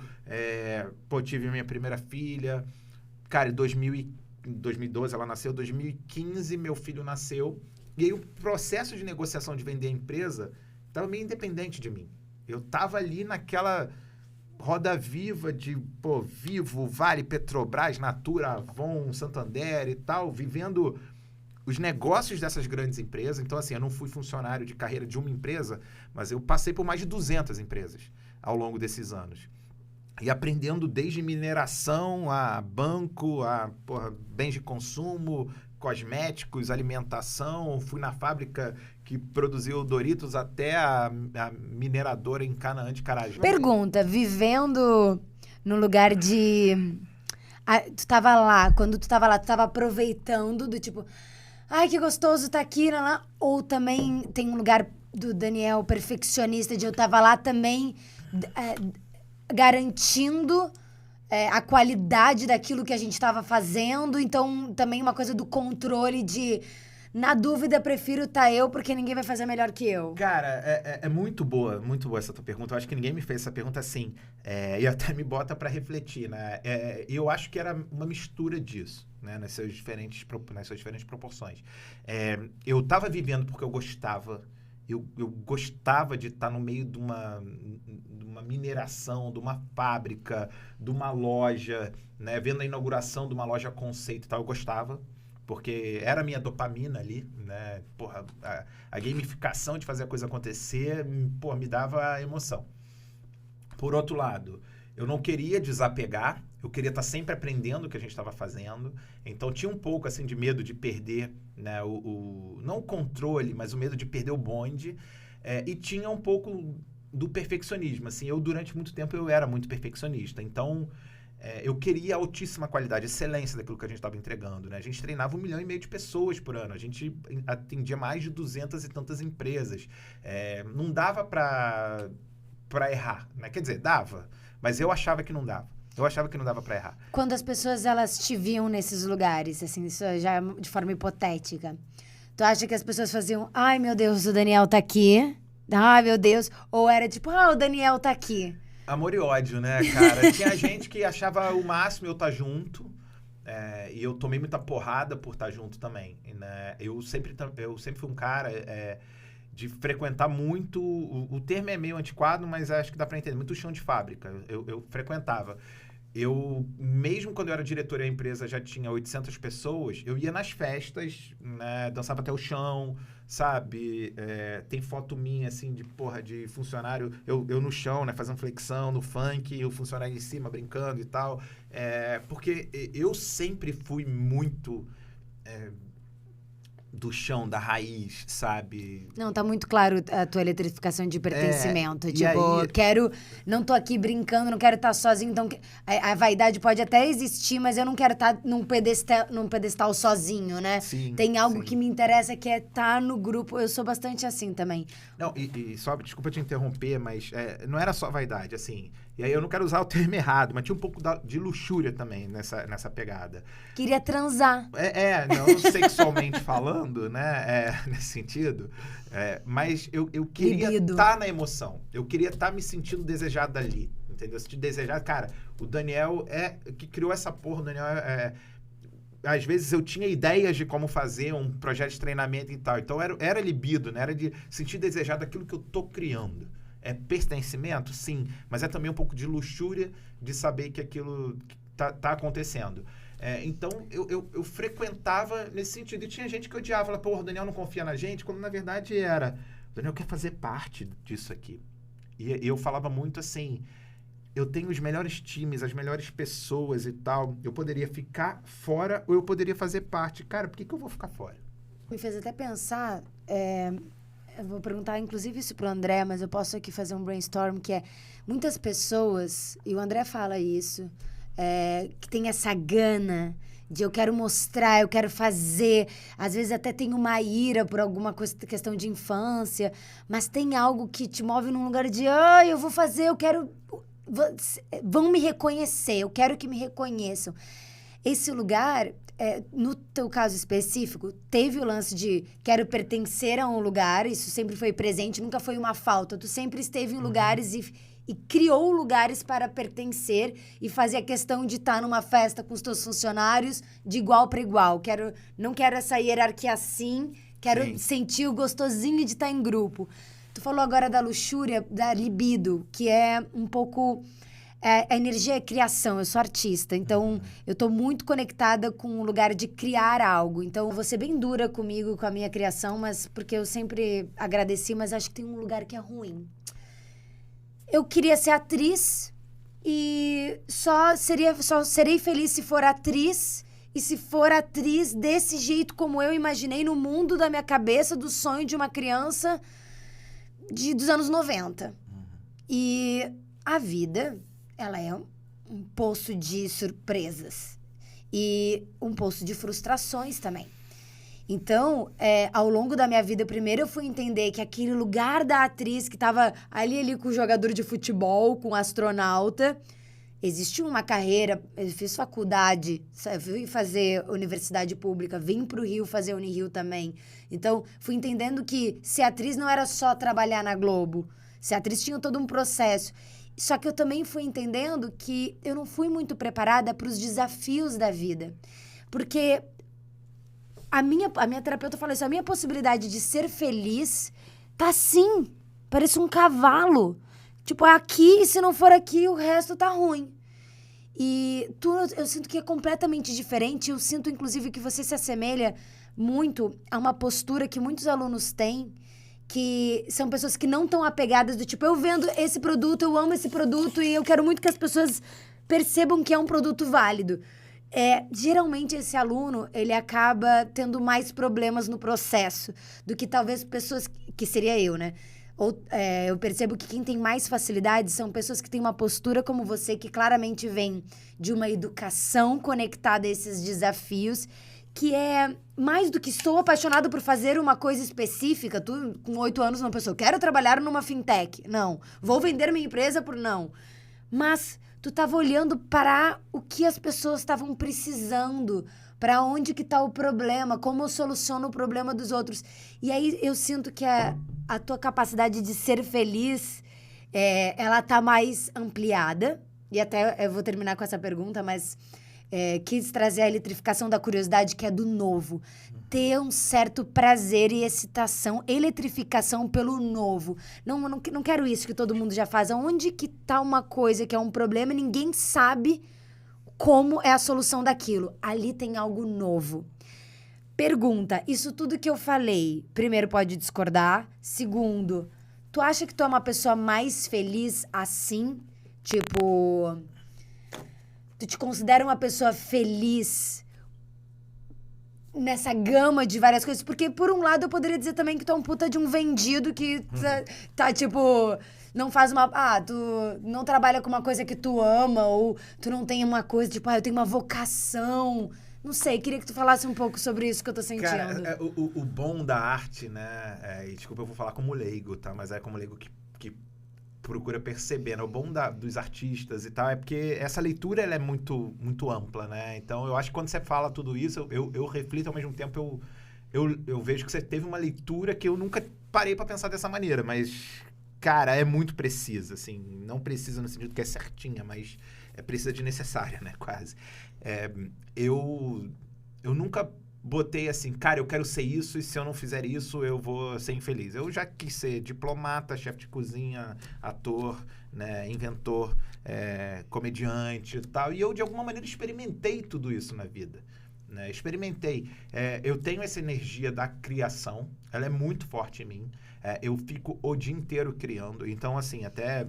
tive minha primeira filha. Cara, em 2012 ela nasceu, 2015 meu filho nasceu, e aí o processo de negociação de vender a empresa estava meio independente de mim. Eu estava ali naquela roda viva de, Vivo, Vale, Petrobras, Natura, Avon, Santander e tal, vivendo os negócios dessas grandes empresas. Então, assim, eu não fui funcionário de carreira de uma empresa, mas eu passei por mais de 200 empresas ao longo desses anos. E aprendendo desde mineração a banco, a bens de consumo, cosméticos, alimentação. Fui na fábrica que produziu Doritos até a mineradora em Canaã de Carajás. Pergunta, vivendo no lugar de... tu tava lá, quando tu tava lá, tu tava aproveitando do tipo... Ai, que gostoso tá aqui, lá. Ou também tem um lugar do Daniel perfeccionista de eu tava lá também... garantindo a qualidade daquilo que a gente estava fazendo. Então, também uma coisa do controle de... Na dúvida, prefiro estar eu, porque ninguém vai fazer melhor que eu. Cara, é muito boa essa tua pergunta. Eu acho que ninguém me fez essa pergunta assim. E até me bota para refletir, né? Eu acho que era uma mistura disso, né? Nas suas diferentes proporções. Eu estava vivendo porque eu gostava. Eu gostava de estar no meio de uma mineração, de uma fábrica, de uma loja, né? Vendo a inauguração de uma loja conceito e tal, eu gostava, porque era a minha dopamina ali, né? A gamificação de fazer a coisa acontecer, me dava emoção. Por outro lado, eu não queria desapegar, eu queria estar sempre aprendendo o que a gente estava fazendo. Então, tinha um pouco assim, de medo de perder, né, não o controle, mas o medo de perder o bonde. E tinha um pouco do perfeccionismo. Assim, durante muito tempo, eu era muito perfeccionista. Então, eu queria altíssima qualidade, excelência daquilo que a gente estava entregando, né? A gente treinava 1,5 milhão de pessoas por ano. A gente atendia mais de 200 e tantas empresas. Não dava para errar, né? Quer dizer, dava, mas eu achava que não dava. Eu achava que não dava pra errar. Quando as pessoas, elas te viam nesses lugares, assim, isso já é de forma hipotética. Tu acha que as pessoas faziam, ai, meu Deus, o Daniel tá aqui. Ai, meu Deus. Ou era tipo, o Daniel tá aqui. Amor e ódio, né, cara? Tinha gente que achava o máximo eu estar junto. E eu tomei muita porrada por estar junto também, né? Eu sempre fui um cara... de frequentar muito, o termo é meio antiquado, mas acho que dá para entender, muito chão de fábrica. Eu frequentava. mesmo quando eu era diretor e a empresa já tinha 800 pessoas, eu ia nas festas, né, dançava até o chão, sabe? Tem foto minha, assim, de funcionário, eu no chão, né, fazendo flexão no funk, e o funcionário em cima brincando e tal. Porque eu sempre fui muito do chão, da raiz, sabe? Não, tá muito claro a tua eletrificação de pertencimento. E Tipo, aí- não tô aqui brincando, não quero estar sozinho. Então, a vaidade pode até existir, mas eu não quero estar num pedestal sozinho, né? Sim, Tem algo sim. que me interessa, que é estar no grupo. Eu sou bastante assim também. Não, e só, desculpa te interromper, mas não era só vaidade, assim. E aí eu não quero usar o termo errado, mas tinha um pouco de luxúria também nessa pegada. Queria transar. Não sexualmente falando, né? Nesse sentido. Mas eu queria Libido. estar na emoção. Eu queria estar me sentindo desejado ali. Entendeu? Se desejado, cara, o Daniel que criou essa porra, o Daniel às vezes eu tinha ideias de como fazer um projeto de treinamento e tal. Então era libido, né? Era de sentir desejado aquilo que eu tô criando. É pertencimento? Sim. Mas é também um pouco de luxúria de saber que aquilo tá acontecendo. Então, eu frequentava nesse sentido. E tinha gente que odiava. Falava, porra, o Daniel não confia na gente. Quando, na verdade, o Daniel quer fazer parte disso aqui. E eu falava muito assim... Eu tenho os melhores times, as melhores pessoas e tal. Eu poderia ficar fora ou eu poderia fazer parte. Cara, por que eu vou ficar fora? Me fez até pensar... Eu vou perguntar, inclusive, isso pro André, mas eu posso aqui fazer um brainstorm, que é... Muitas pessoas, e o André fala isso, que tem essa gana de eu quero mostrar, eu quero fazer. Às vezes até tem uma ira por alguma questão de infância, mas tem algo que te move num lugar de... eu vou fazer, eu quero... Vão me reconhecer, eu quero que me reconheçam. Esse lugar... no teu caso específico, teve o lance de quero pertencer a um lugar, isso sempre foi presente, nunca foi uma falta. Tu sempre esteve em lugares e criou lugares para pertencer e fazer a questão de estar numa festa com os teus funcionários de igual para igual. Não quero essa hierarquia assim, quero Sim. sentir o gostosinho de estar em grupo. Tu falou agora da luxúria, da libido, que é um pouco... A energia é criação, eu sou artista, então eu tô muito conectada com o lugar de criar algo. Então, eu vou ser bem dura comigo, com a minha criação, mas porque eu sempre agradeci, mas acho que tem um lugar que é ruim. Eu queria ser atriz e só serei feliz se for atriz, e se for atriz desse jeito como eu imaginei no mundo da minha cabeça, do sonho de uma criança dos anos 90. E a vida... ela é um poço de surpresas e um poço de frustrações também. Então, ao longo da minha vida, primeiro eu fui entender que aquele lugar da atriz que estava ali com o jogador de futebol, com o astronauta, existia uma carreira. Eu fiz faculdade, fui fazer universidade pública, vim para o Rio fazer Unirio também. Então, fui entendendo que ser atriz não era só trabalhar na Globo. Ser atriz tinha todo um processo. Só que eu também fui entendendo que eu não fui muito preparada para os desafios da vida. Porque a minha terapeuta falou isso, a minha possibilidade de ser feliz tá assim, parece um cavalo. Tipo, é aqui, e se não for aqui, o resto tá ruim. E eu sinto que é completamente diferente. Eu sinto, inclusive, que você se assemelha muito a uma postura que muitos alunos têm, que são pessoas que não estão apegadas do tipo, eu vendo esse produto, eu amo esse produto e eu quero muito que as pessoas percebam que é um produto válido. Geralmente esse aluno, ele acaba tendo mais problemas no processo do que talvez pessoas que seria eu, né? Eu percebo que quem tem mais facilidade são pessoas que têm uma postura como você, que claramente vem de uma educação conectada a esses desafios, que é mais do que estou apaixonado por fazer uma coisa específica. Tu, com 8 anos, uma pessoa, quero trabalhar numa fintech. Não. Vou vender minha empresa por não. Mas tu estava olhando para o que as pessoas estavam precisando, para onde que está o problema, como eu soluciono o problema dos outros. E aí eu sinto que a tua capacidade de ser feliz, ela tá mais ampliada. E até eu vou terminar com essa pergunta, mas... quis trazer a eletrificação da curiosidade, que é do novo. Ter um certo prazer e excitação, eletrificação pelo novo. Não quero isso que todo mundo já faz. Onde que tá uma coisa que é um problema e ninguém sabe como é a solução daquilo. Ali tem algo novo. Pergunta, isso tudo que eu falei, primeiro pode discordar, segundo, tu acha que tu é uma pessoa mais feliz assim? Tipo, tu te considera uma pessoa feliz nessa gama de várias coisas? Porque, por um lado, eu poderia dizer também que tu é um puta de um vendido que tá tipo... Não faz uma... tu não trabalha com uma coisa que tu ama, ou tu não tem uma coisa, tipo, eu tenho uma vocação. Não sei, queria que tu falasse um pouco sobre isso que eu tô sentindo. Cara, o bom da arte, né? E desculpa, eu vou falar como leigo, tá? Mas é como leigo que procura perceber, né? O bom dos artistas e tal é porque essa leitura ela é muito, muito ampla, né? Então, eu acho que quando você fala tudo isso, eu reflito ao mesmo tempo, eu vejo que você teve uma leitura que eu nunca parei pra pensar dessa maneira, mas... Cara, é muito precisa, assim, não precisa no sentido que é certinha, mas é precisa de necessária, né, quase. Eu nunca botei assim, cara, eu quero ser isso e se eu não fizer isso eu vou ser infeliz. Eu já quis ser diplomata, chefe de cozinha, ator, né, inventor, comediante e tal, e eu de alguma maneira experimentei tudo isso na vida. Né? Experimentei. Eu tenho essa energia da criação, ela é muito forte em mim. Eu fico o dia inteiro criando. Então, assim, até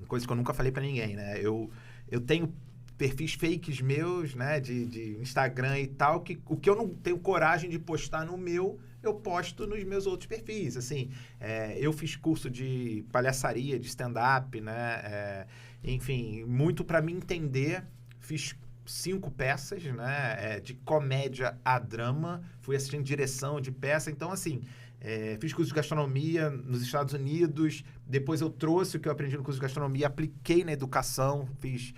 coisa que eu nunca falei pra ninguém, né? Eu tenho perfis fakes meus, né? De Instagram e tal, que o que eu não tenho coragem de postar no meu, eu posto nos meus outros perfis. Assim, eu fiz curso de palhaçaria, de stand-up, né? Enfim, muito pra me entender. Fiz 5 peças, né? De comédia a drama. Fui assistindo direção de peça. Então, assim... fiz curso de gastronomia nos Estados Unidos, depois eu trouxe o que eu aprendi no curso de gastronomia, apliquei na educação, fiz...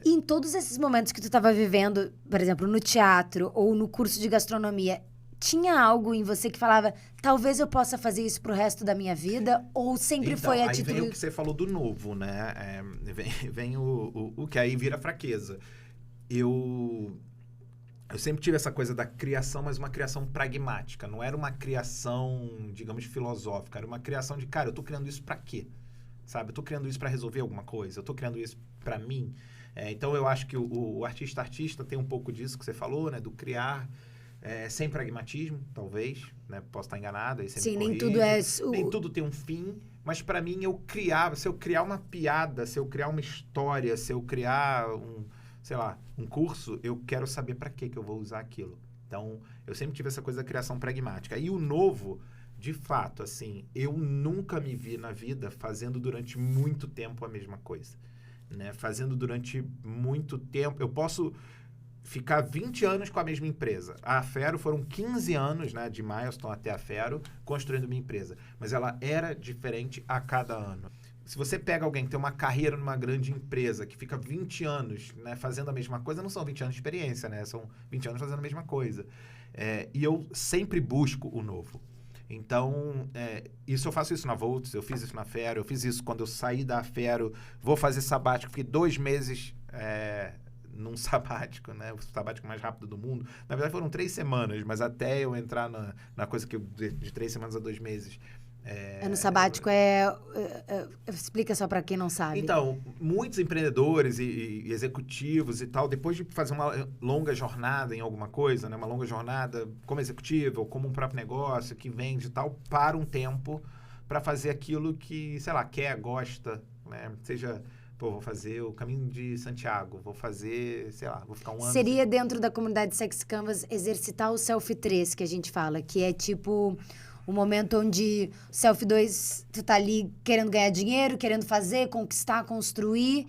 E em todos esses momentos que tu estava vivendo, por exemplo, no teatro ou no curso de gastronomia, tinha algo em você que falava, talvez eu possa fazer isso pro resto da minha vida? Ou sempre foi a aí título... vem o que você falou do novo, né? Vem o que aí vira fraqueza. Eu sempre tive essa coisa da criação, mas uma criação pragmática. Não era uma criação, digamos, filosófica. Era uma criação de, cara, eu tô criando isso pra quê? Sabe? Eu tô criando isso pra resolver alguma coisa. Eu tô criando isso pra mim. Então, eu acho que o artista tem um pouco disso que você falou, né? Do criar sem pragmatismo, talvez. Né? Posso estar enganado, aí você Sim, me nem corrige. tudo é... Nem tudo tem um fim. Mas pra mim, se eu criar uma piada, se eu criar uma história, se eu criar sei lá, um curso, eu quero saber para que eu vou usar aquilo. Então, eu sempre tive essa coisa da criação pragmática. E o novo, de fato, assim, eu nunca me vi na vida fazendo durante muito tempo a mesma coisa. Né? Fazendo durante muito tempo. Eu posso ficar 20 anos com a mesma empresa. A Fero foram 15 anos, né, de Milestone até a Fero, construindo minha empresa. Mas ela era diferente a cada ano. Se você pega alguém que tem uma carreira numa grande empresa, que fica 20 anos, né, fazendo a mesma coisa, não são 20 anos de experiência, né? São 20 anos fazendo a mesma coisa. E eu sempre busco o novo. Então, eu faço isso na Volts, eu fiz isso na Fero, eu fiz isso quando eu saí da Fero, vou fazer sabático, fiquei 2 meses num sabático, né? O sabático mais rápido do mundo. Na verdade, foram 3 semanas, mas até eu entrar na coisa que de 3 semanas a 2 meses... no sabático explica só pra quem não sabe. Então, muitos empreendedores e executivos e tal, depois de fazer uma longa jornada em alguma coisa, né, uma longa jornada como executivo ou como um próprio negócio que vende e tal, para um tempo para fazer aquilo que, sei lá, quer, gosta, né? Seja, vou fazer o Caminho de Santiago, vou fazer, sei lá, vou ficar um ano... Seria dentro da comunidade Sexy Canvas exercitar o Selfie 3, que a gente fala, que é tipo... O momento onde o Selfie 2, tu tá ali querendo ganhar dinheiro, querendo fazer, conquistar, construir.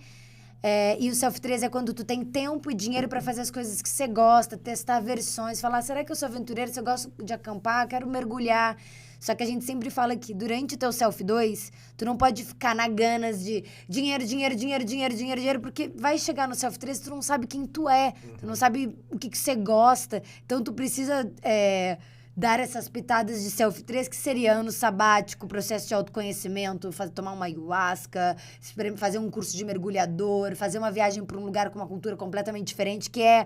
E o Selfie 3 é quando tu tem tempo e dinheiro pra fazer as coisas que você gosta, testar versões, falar, será que eu sou aventureiro? Se eu gosto de acampar, quero mergulhar. Só que a gente sempre fala que durante o teu Selfie 2, tu não pode ficar na ganas de dinheiro, dinheiro, dinheiro, dinheiro, dinheiro, dinheiro, porque vai chegar no Selfie 3, tu não sabe quem tu é, tu não sabe o que você gosta. Então, tu precisa... dar essas pitadas de Selfie 3, que seria ano sabático, processo de autoconhecimento, tomar uma ayahuasca, fazer um curso de mergulhador, fazer uma viagem para um lugar com uma cultura completamente diferente, que é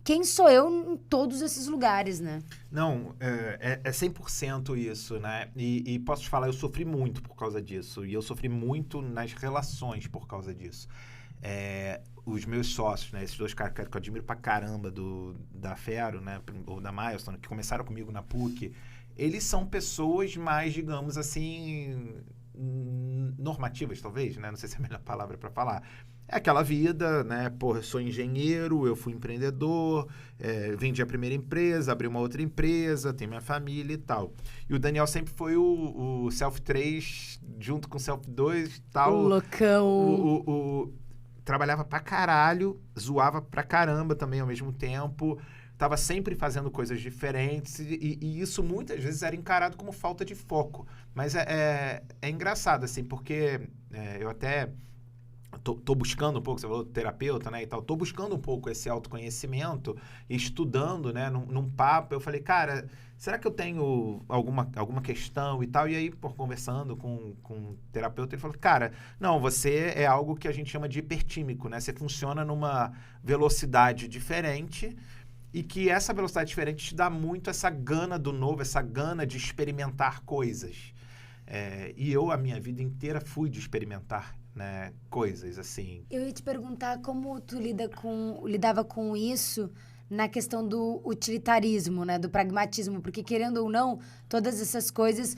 quem sou eu em todos esses lugares, né? Não, é 100% isso, né? E posso te falar, eu sofri muito por causa disso. E eu sofri muito nas relações por causa disso. Os meus sócios, né? Esses dois caras que eu admiro pra caramba da Fero, né? Ou da Milestone, que começaram comigo na PUC, eles são pessoas mais, digamos assim, normativas, talvez, né? Não sei se é a melhor palavra para falar. É aquela vida, né? Porra, eu sou engenheiro, eu fui empreendedor, vendi a primeira empresa, abri uma outra empresa, tenho minha família e tal. E o Daniel sempre foi o Self 3 junto com o Self 2 e tal. O loucão. Trabalhava pra caralho, zoava pra caramba também ao mesmo tempo. Tava sempre fazendo coisas diferentes e isso muitas vezes era encarado como falta de foco. Mas é engraçado, assim, porque eu até tô buscando um pouco, você falou terapeuta, né, e tal, tô buscando um pouco esse autoconhecimento, estudando, né, num papo, eu falei, cara, será que eu tenho alguma questão e tal? E aí, conversando com um terapeuta, ele falou, cara, não, você é algo que a gente chama de hipertímico, né, você funciona numa velocidade diferente e que essa velocidade diferente te dá muito essa gana do novo, essa gana de experimentar coisas. E eu, a minha vida inteira, fui de experimentar, né, coisas, assim. Eu ia te perguntar como tu lidava com isso na questão do utilitarismo, né, do pragmatismo, porque querendo ou não, todas essas coisas,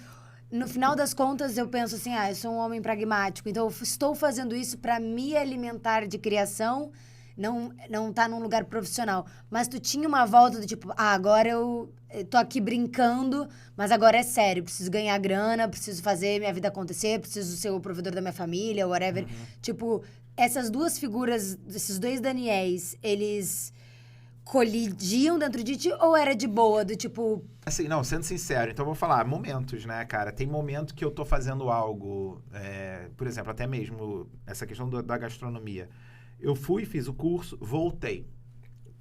no final das contas eu penso assim, eu sou um homem pragmático, então eu estou fazendo isso para me alimentar de criação, não tá num lugar profissional, mas tu tinha uma volta do tipo, agora eu tô aqui brincando, mas agora é sério, preciso ganhar grana, preciso fazer minha vida acontecer, preciso ser o provedor da minha família, whatever. Tipo, essas duas figuras, esses dois Daniéis, eles colidiam dentro de ti ou era de boa, do tipo... Assim, não, sendo sincero, então eu vou falar, momentos, né, cara? Tem momento que eu tô fazendo algo, por exemplo, até mesmo essa questão da gastronomia. Eu fui, fiz o curso, voltei.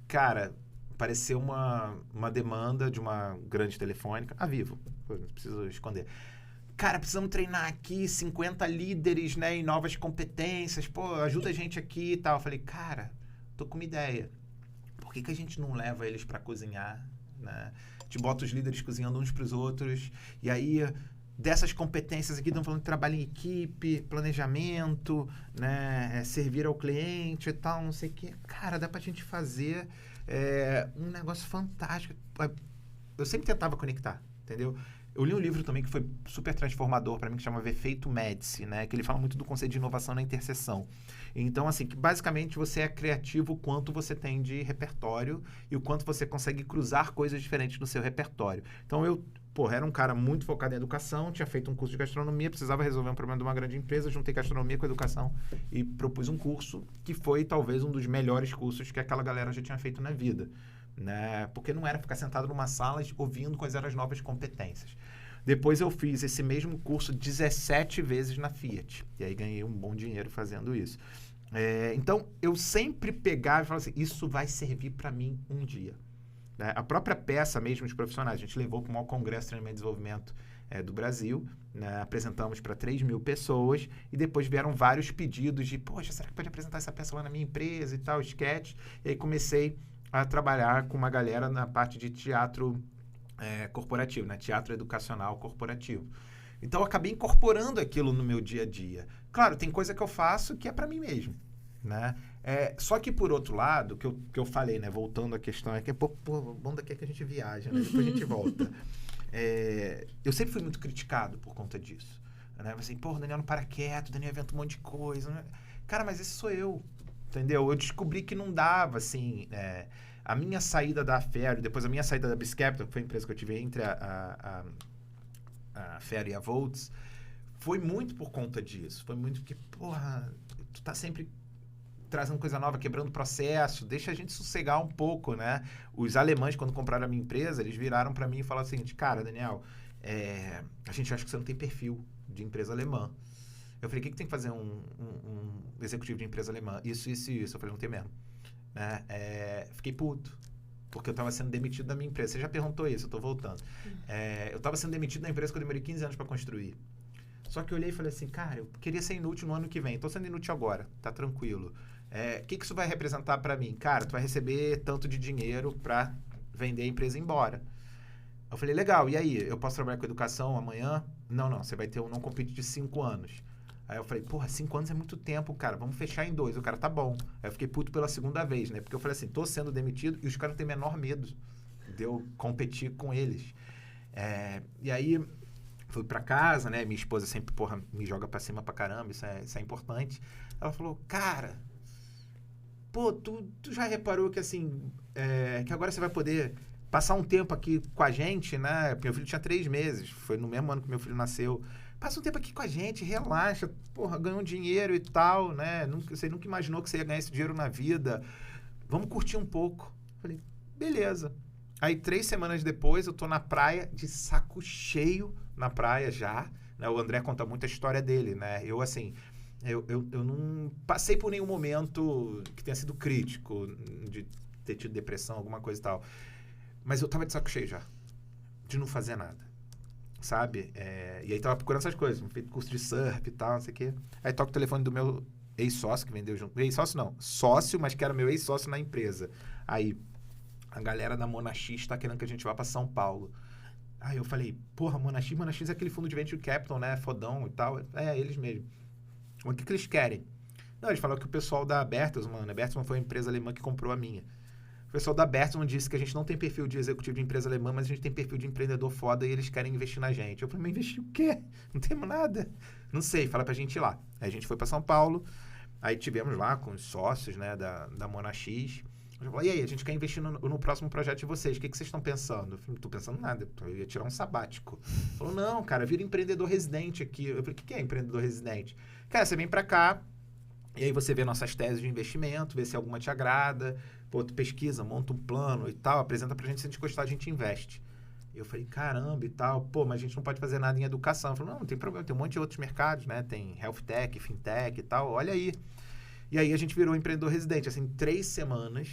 Cara, apareceu uma demanda de uma grande telefônica, a Vivo, não preciso esconder. Cara, precisamos treinar aqui 50 líderes, né, em novas competências, pô, ajuda a gente aqui e tal. Eu falei, cara, tô com uma ideia. Por que a gente não leva eles para cozinhar, né? A gente bota os líderes cozinhando uns pros outros, e aí... Dessas competências aqui, estão falando de trabalho em equipe, planejamento, né, servir ao cliente e tal, não sei o quê. Cara, dá pra gente fazer um negócio fantástico. Eu sempre tentava conectar, entendeu? Eu li um livro também que foi super transformador para mim, que chama Efeito Médici, né? Que ele fala muito do conceito de inovação na interseção. Então, assim, que basicamente você é criativo o quanto você tem de repertório e o quanto você consegue cruzar coisas diferentes no seu repertório. Então, eu era um cara muito focado em educação, tinha feito um curso de gastronomia, precisava resolver um problema de uma grande empresa, juntei gastronomia com educação e propus um curso que foi talvez um dos melhores cursos que aquela galera já tinha feito na vida, né? Porque não era ficar sentado numa sala ouvindo quais eram as novas competências. Depois eu fiz esse mesmo curso 17 vezes na Fiat, e aí ganhei um bom dinheiro fazendo isso. Então, eu sempre pegava e falava assim, isso vai servir para mim um dia. A própria peça mesmo de profissionais, a gente levou para o maior congresso de treinamento e desenvolvimento do Brasil, né? Apresentamos para 3.000 pessoas e depois vieram vários pedidos de, poxa, será que pode apresentar essa peça lá na minha empresa e tal, sketch? E aí comecei a trabalhar com uma galera na parte de teatro corporativo, né? Teatro educacional corporativo. Então, eu acabei incorporando aquilo no meu dia a dia. Claro, tem coisa que eu faço que é para mim mesmo, né? Só que, por outro lado, que eu falei, né? Voltando à questão, é que bom daqui é que a gente viaja, né? Depois a gente volta. Eu sempre fui muito criticado por conta disso. Né? Assim, o Daniel não para quieto, o Daniel inventa um monte de coisa. Né? Cara, mas esse sou eu, entendeu? Eu descobri que não dava, assim... a minha saída da Fero, depois a minha saída da Biz Capital, que foi a empresa que eu tive entre a Fero e a Volts, foi muito por conta disso. Foi muito porque, tu tá sempre... trazendo coisa nova, quebrando processo, deixa a gente sossegar um pouco, né? Os alemães, quando compraram a minha empresa, eles viraram para mim e falaram o seguinte, cara, Daniel, a gente acha que você não tem perfil de empresa alemã. Eu falei, o que tem que fazer um executivo de empresa alemã? Isso. Eu falei, não tem mesmo. Né? Fiquei puto, porque eu estava sendo demitido da minha empresa. Você já perguntou isso, eu estou voltando. Eu estava sendo demitido da empresa que eu demorei 15 anos para construir. Só que eu olhei e falei assim, cara, eu queria ser inútil no ano que vem. Estou sendo inútil agora, tá tranquilo. O que isso vai representar para mim? Cara, tu vai receber tanto de dinheiro para vender a empresa e ir embora. Eu falei, legal, e aí? Eu posso trabalhar com educação amanhã? Não, você vai ter um não compete de 5 anos. Aí eu falei, porra, 5 anos é muito tempo, cara, vamos fechar em 2. O cara, tá bom. Aí eu fiquei puto pela segunda vez, né? Porque eu falei assim, tô sendo demitido e os caras têm menor medo de eu competir com eles. E aí, fui pra casa, né? Minha esposa sempre, porra, me joga pra cima pra caramba, isso é importante. Ela falou, cara, pô, tu já reparou que assim, que agora você vai poder passar um tempo aqui com a gente, né? Meu filho tinha 3 meses, foi no mesmo ano que meu filho nasceu. Passa um tempo aqui com a gente, relaxa, porra, ganhou dinheiro e tal, né? Você nunca imaginou que você ia ganhar esse dinheiro na vida. Vamos curtir um pouco. Falei, beleza. Aí 3 semanas depois eu tô na praia, de saco cheio na praia já, né? O André conta muito a história dele, né? Eu, assim, eu não passei por nenhum momento que tenha sido crítico, de ter tido depressão, alguma coisa e tal. Mas eu tava de saco cheio já, de não fazer nada, sabe? E aí tava procurando essas coisas, feito curso de surf e tal, não sei o quê. Aí toca o telefone do meu ex-sócio, que vendeu junto. Ex-sócio não, sócio, mas que era meu ex-sócio na empresa. Aí, a galera da Monax tá querendo que a gente vá pra São Paulo. Aí eu falei, porra, Monax é aquele fundo de venture capital, né? Fodão e tal. Eles mesmo. O que eles querem? Não, eles falaram que o pessoal da Bertelsmann, a Bertelsmann foi a empresa alemã que comprou a minha. O pessoal da Bertelsmann disse que a gente não tem perfil de executivo de empresa alemã, mas a gente tem perfil de empreendedor foda e eles querem investir na gente. Eu falei, mas investir o quê? Não temos nada. Não sei, fala pra gente ir lá. Aí a gente foi pra São Paulo, aí tivemos lá com os sócios, né, da Monax. Eu falei, e aí, a gente quer investir no próximo projeto de vocês, o que vocês estão pensando? Eu falei, não tô pensando nada, eu ia tirar um sabático. Ele falou, não, cara, vira empreendedor residente aqui. Eu falei, o que é empreendedor residente? Cara, você vem pra cá, e aí você vê nossas teses de investimento, vê se alguma te agrada, pô, tu pesquisa, monta um plano e tal, apresenta pra gente, se a gente gostar, a gente investe. Eu falei, caramba e tal, pô, mas a gente não pode fazer nada em educação. Eu falei, não tem problema, tem um monte de outros mercados, né? Tem health tech, fintech e tal, olha aí. E aí a gente virou empreendedor residente, assim, 3 semanas.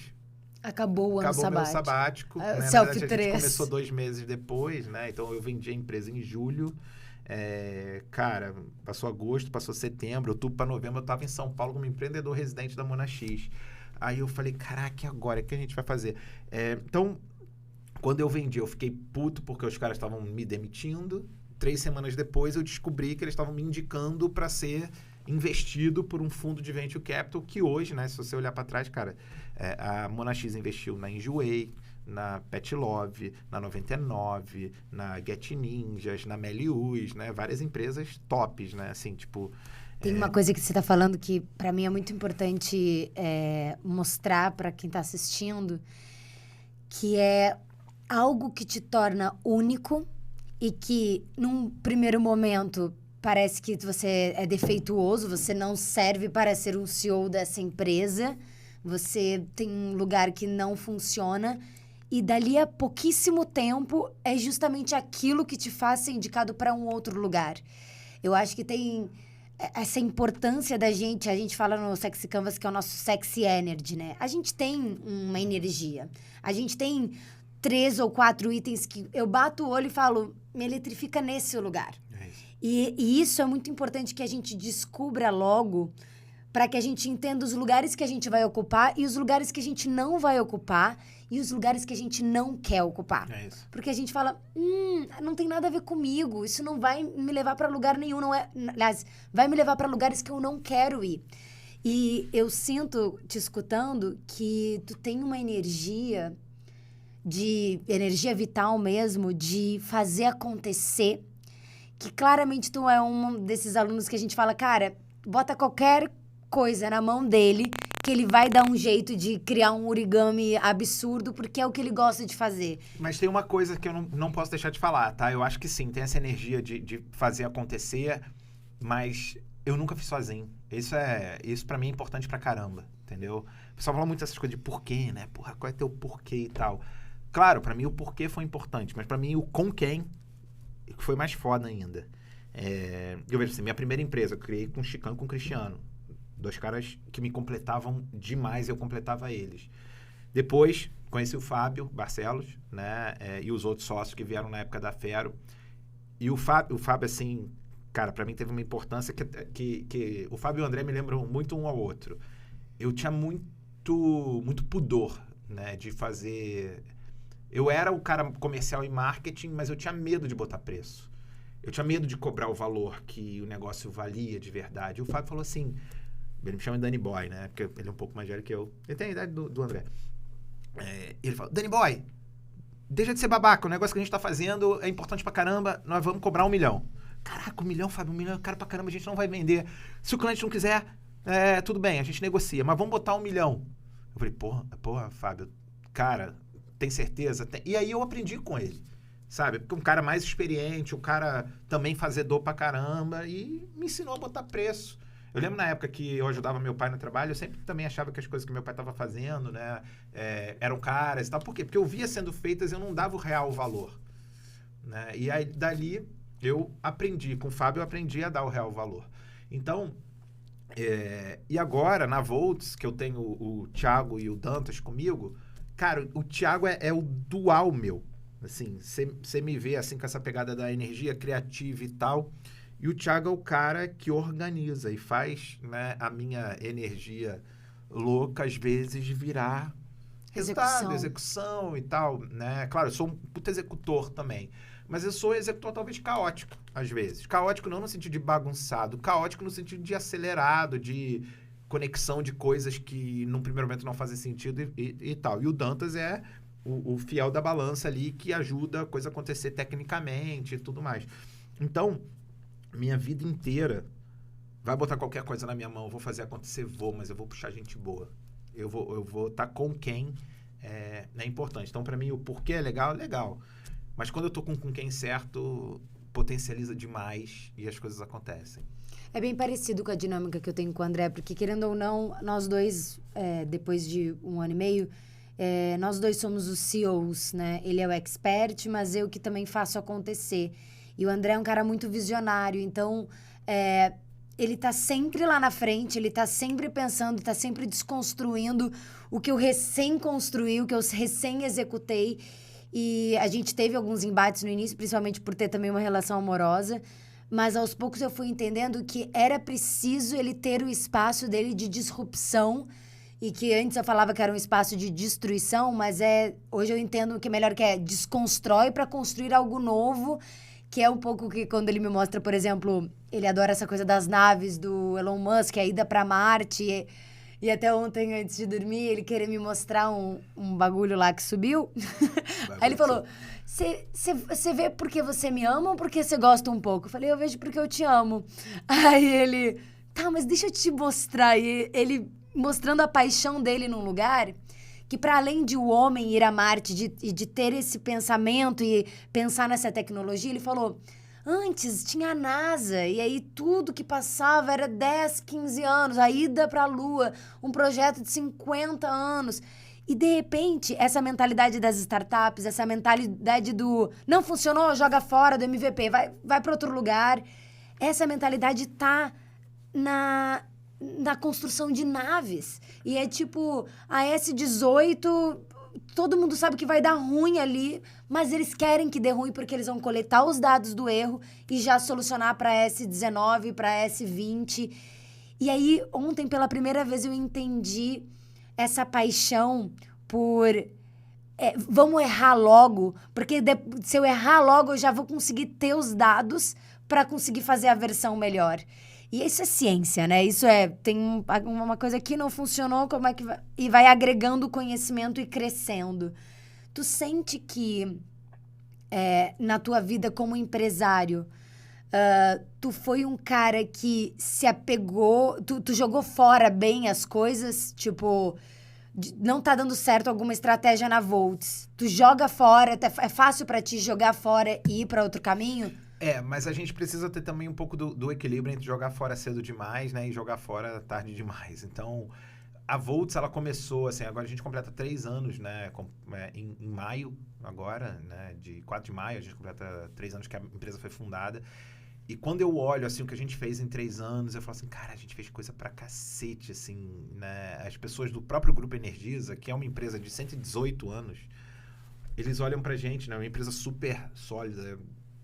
Acabou o ano Acabou sabático. Meu sabático. Né? Na Selfie verdade, 3. A gente começou 2 meses depois, né? Então eu vendi a empresa em julho. Cara, passou agosto, passou setembro, outubro para novembro, eu tava em São Paulo como empreendedor residente da Monax. Aí eu falei, caraca, e agora? O que a gente vai fazer? Então, quando eu vendi, eu fiquei puto porque os caras estavam me demitindo. 3 semanas depois, eu descobri que eles estavam me indicando para ser investido por um fundo de venture capital que hoje, né, se você olhar para trás, cara, a Monax investiu na Enjoei, na Pet Love, na 99, na Get Ninjas, na Melius, né, várias empresas tops, né, assim, tipo... Tem uma coisa que você está falando que para mim é muito importante mostrar para quem está assistindo, que é algo que te torna único e que num primeiro momento parece que você é defeituoso, você não serve para ser um CEO dessa empresa, você tem um lugar que não funciona e dali a pouquíssimo tempo é justamente aquilo que te faz ser indicado para um outro lugar. Eu acho que tem essa importância da gente, a gente fala no Sexy Canvas que é o nosso sexy energy, né? A gente tem uma energia, a gente tem 3 ou 4 itens que eu bato o olho e falo, me eletrifica nesse lugar. E isso é muito importante que a gente descubra logo para que a gente entenda os lugares que a gente vai ocupar e os lugares que a gente não vai ocupar e os lugares que a gente não quer ocupar. Porque a gente fala, não tem nada a ver comigo, isso não vai me levar para lugar nenhum, aliás, vai me levar para lugares que eu não quero ir. E eu sinto, te escutando, que tu tem uma energia vital mesmo, de fazer acontecer, que claramente tu é um desses alunos que a gente fala, cara, bota qualquer coisa na mão dele, que ele vai dar um jeito de criar um origami absurdo, porque é o que ele gosta de fazer. Mas tem uma coisa que eu não posso deixar de falar, tá? Eu acho que sim, tem essa energia de fazer acontecer, mas eu nunca fiz sozinho. Isso pra mim é importante pra caramba, entendeu? O pessoal fala muito dessas coisas de porquê, né? Porra, qual é teu porquê e tal. Claro, pra mim o porquê foi importante, mas pra mim o com quem foi mais foda ainda. Eu vejo assim, minha primeira empresa eu criei com o Chicão e com o Cristiano. 2 caras que me completavam demais, eu completava eles. Depois, conheci o Fábio Barcelos, né? E os outros sócios que vieram na época da Fero. E o Fábio, assim, cara, pra mim teve uma importância que o Fábio e o André me lembram muito um ao outro. Eu tinha muito pudor, né? De fazer... Eu era o cara comercial e marketing, mas eu tinha medo de botar preço. eu tinha medo de cobrar o valor que o negócio valia de verdade. E o Fábio falou assim, ele me chama de Danny Boy, né? Porque ele é um pouco mais velho que eu. Ele tem a idade do André. Ele falou, Danny Boy, deixa de ser babaca, o negócio que a gente tá fazendo é importante pra caramba, nós vamos cobrar 1 milhão. Caraca, 1 milhão, Fábio, 1 milhão é caro pra caramba, a gente não vai vender. Se o cliente não quiser, tudo bem, a gente negocia, mas vamos botar 1 milhão. Eu falei, porra, Fábio, cara, tem certeza? E aí eu aprendi com ele, sabe? Porque um cara mais experiente, um cara também fazedor pra caramba, e me ensinou a botar preço. Eu lembro na época que eu ajudava meu pai no trabalho, eu sempre também achava que as coisas que meu pai estava fazendo, né, eram caras e tal. Por quê? Porque eu via sendo feitas e eu não dava o real valor. Né? E aí, dali, eu aprendi. Com o Fábio, eu aprendi a dar o real valor. Então, e agora, na Volts, que eu tenho o Thiago e o Dantas comigo, cara, o Thiago é o dual meu. Assim, você me vê assim com essa pegada da energia criativa e tal... E o Thiago é o cara que organiza e faz, né, a minha energia louca, às vezes, virar resultado, execução e tal, né? Claro, eu sou um puto executor também. Mas eu sou executor talvez caótico, às vezes. Caótico não no sentido de bagunçado, caótico no sentido de acelerado, de conexão de coisas que num primeiro momento não fazem sentido e tal. E o Dantas é o fiel da balança ali que ajuda a coisa a acontecer tecnicamente e tudo mais. Então... minha vida inteira, vai botar qualquer coisa na minha mão, eu vou fazer acontecer, mas eu vou puxar gente boa. Eu vou estar com quem é importante. Então, para mim, o porquê é legal. Mas quando eu tô com quem certo, potencializa demais e as coisas acontecem. É bem parecido com a dinâmica que eu tenho com o André, porque querendo ou não, nós dois, depois de 1 ano e meio, nós dois somos os CEOs, né? Ele é o expert, mas eu que também faço acontecer. E o André é um cara muito visionário, então ele tá sempre lá na frente, ele tá sempre pensando, tá sempre desconstruindo o que eu recém-construí, o que eu recém-executei. E a gente teve alguns embates no início, principalmente por ter também uma relação amorosa, mas aos poucos eu fui entendendo que era preciso ele ter o espaço dele de disrupção, e que antes eu falava que era um espaço de destruição, mas hoje eu entendo que é melhor que desconstrói para construir algo novo, que é um pouco que quando ele me mostra, por exemplo, ele adora essa coisa das naves do Elon Musk, a ida para Marte, e até ontem, antes de dormir, ele queria me mostrar um bagulho lá que subiu. Aí ele falou, você vê porque você me ama ou porque você gosta um pouco? Eu falei, eu vejo porque eu te amo. Aí ele, tá, mas deixa eu te mostrar. E ele mostrando a paixão dele num lugar... que para além de o homem ir a Marte e de ter esse pensamento e pensar nessa tecnologia, ele falou, antes tinha a NASA, e aí tudo que passava era 10, 15 anos, a ida para a Lua, um projeto de 50 anos. E, de repente, essa mentalidade das startups, essa mentalidade do não funcionou, joga fora do MVP, vai para outro lugar. Essa mentalidade tá na construção de naves. E é tipo, a S-18, todo mundo sabe que vai dar ruim ali, mas eles querem que dê ruim porque eles vão coletar os dados do erro e já solucionar para S-19, para S-20. E aí, ontem, pela primeira vez, eu entendi essa paixão por... vamos errar logo, porque se eu errar logo, eu já vou conseguir ter os dados para conseguir fazer a versão melhor. E isso é ciência, né? Isso tem uma coisa que não funcionou, como é que vai... E vai agregando conhecimento e crescendo. Tu sente que na tua vida como empresário, tu foi um cara que se apegou, tu jogou fora bem as coisas, tipo, não tá dando certo alguma estratégia na Volts. Tu joga fora, é fácil pra ti jogar fora e ir pra outro caminho? Mas a gente precisa ter também um pouco do equilíbrio entre jogar fora cedo demais, né, e jogar fora tarde demais. Então, a Volts, ela começou, assim, agora a gente completa 3 anos, né, em maio agora, né, de 4 de maio, a gente completa 3 anos que a empresa foi fundada. E quando eu olho, assim, o que a gente fez em 3 anos, eu falo assim, cara, a gente fez coisa pra cacete, assim, né, as pessoas do próprio Grupo Energisa, que é uma empresa de 118 anos, eles olham pra gente, né, uma empresa super sólida,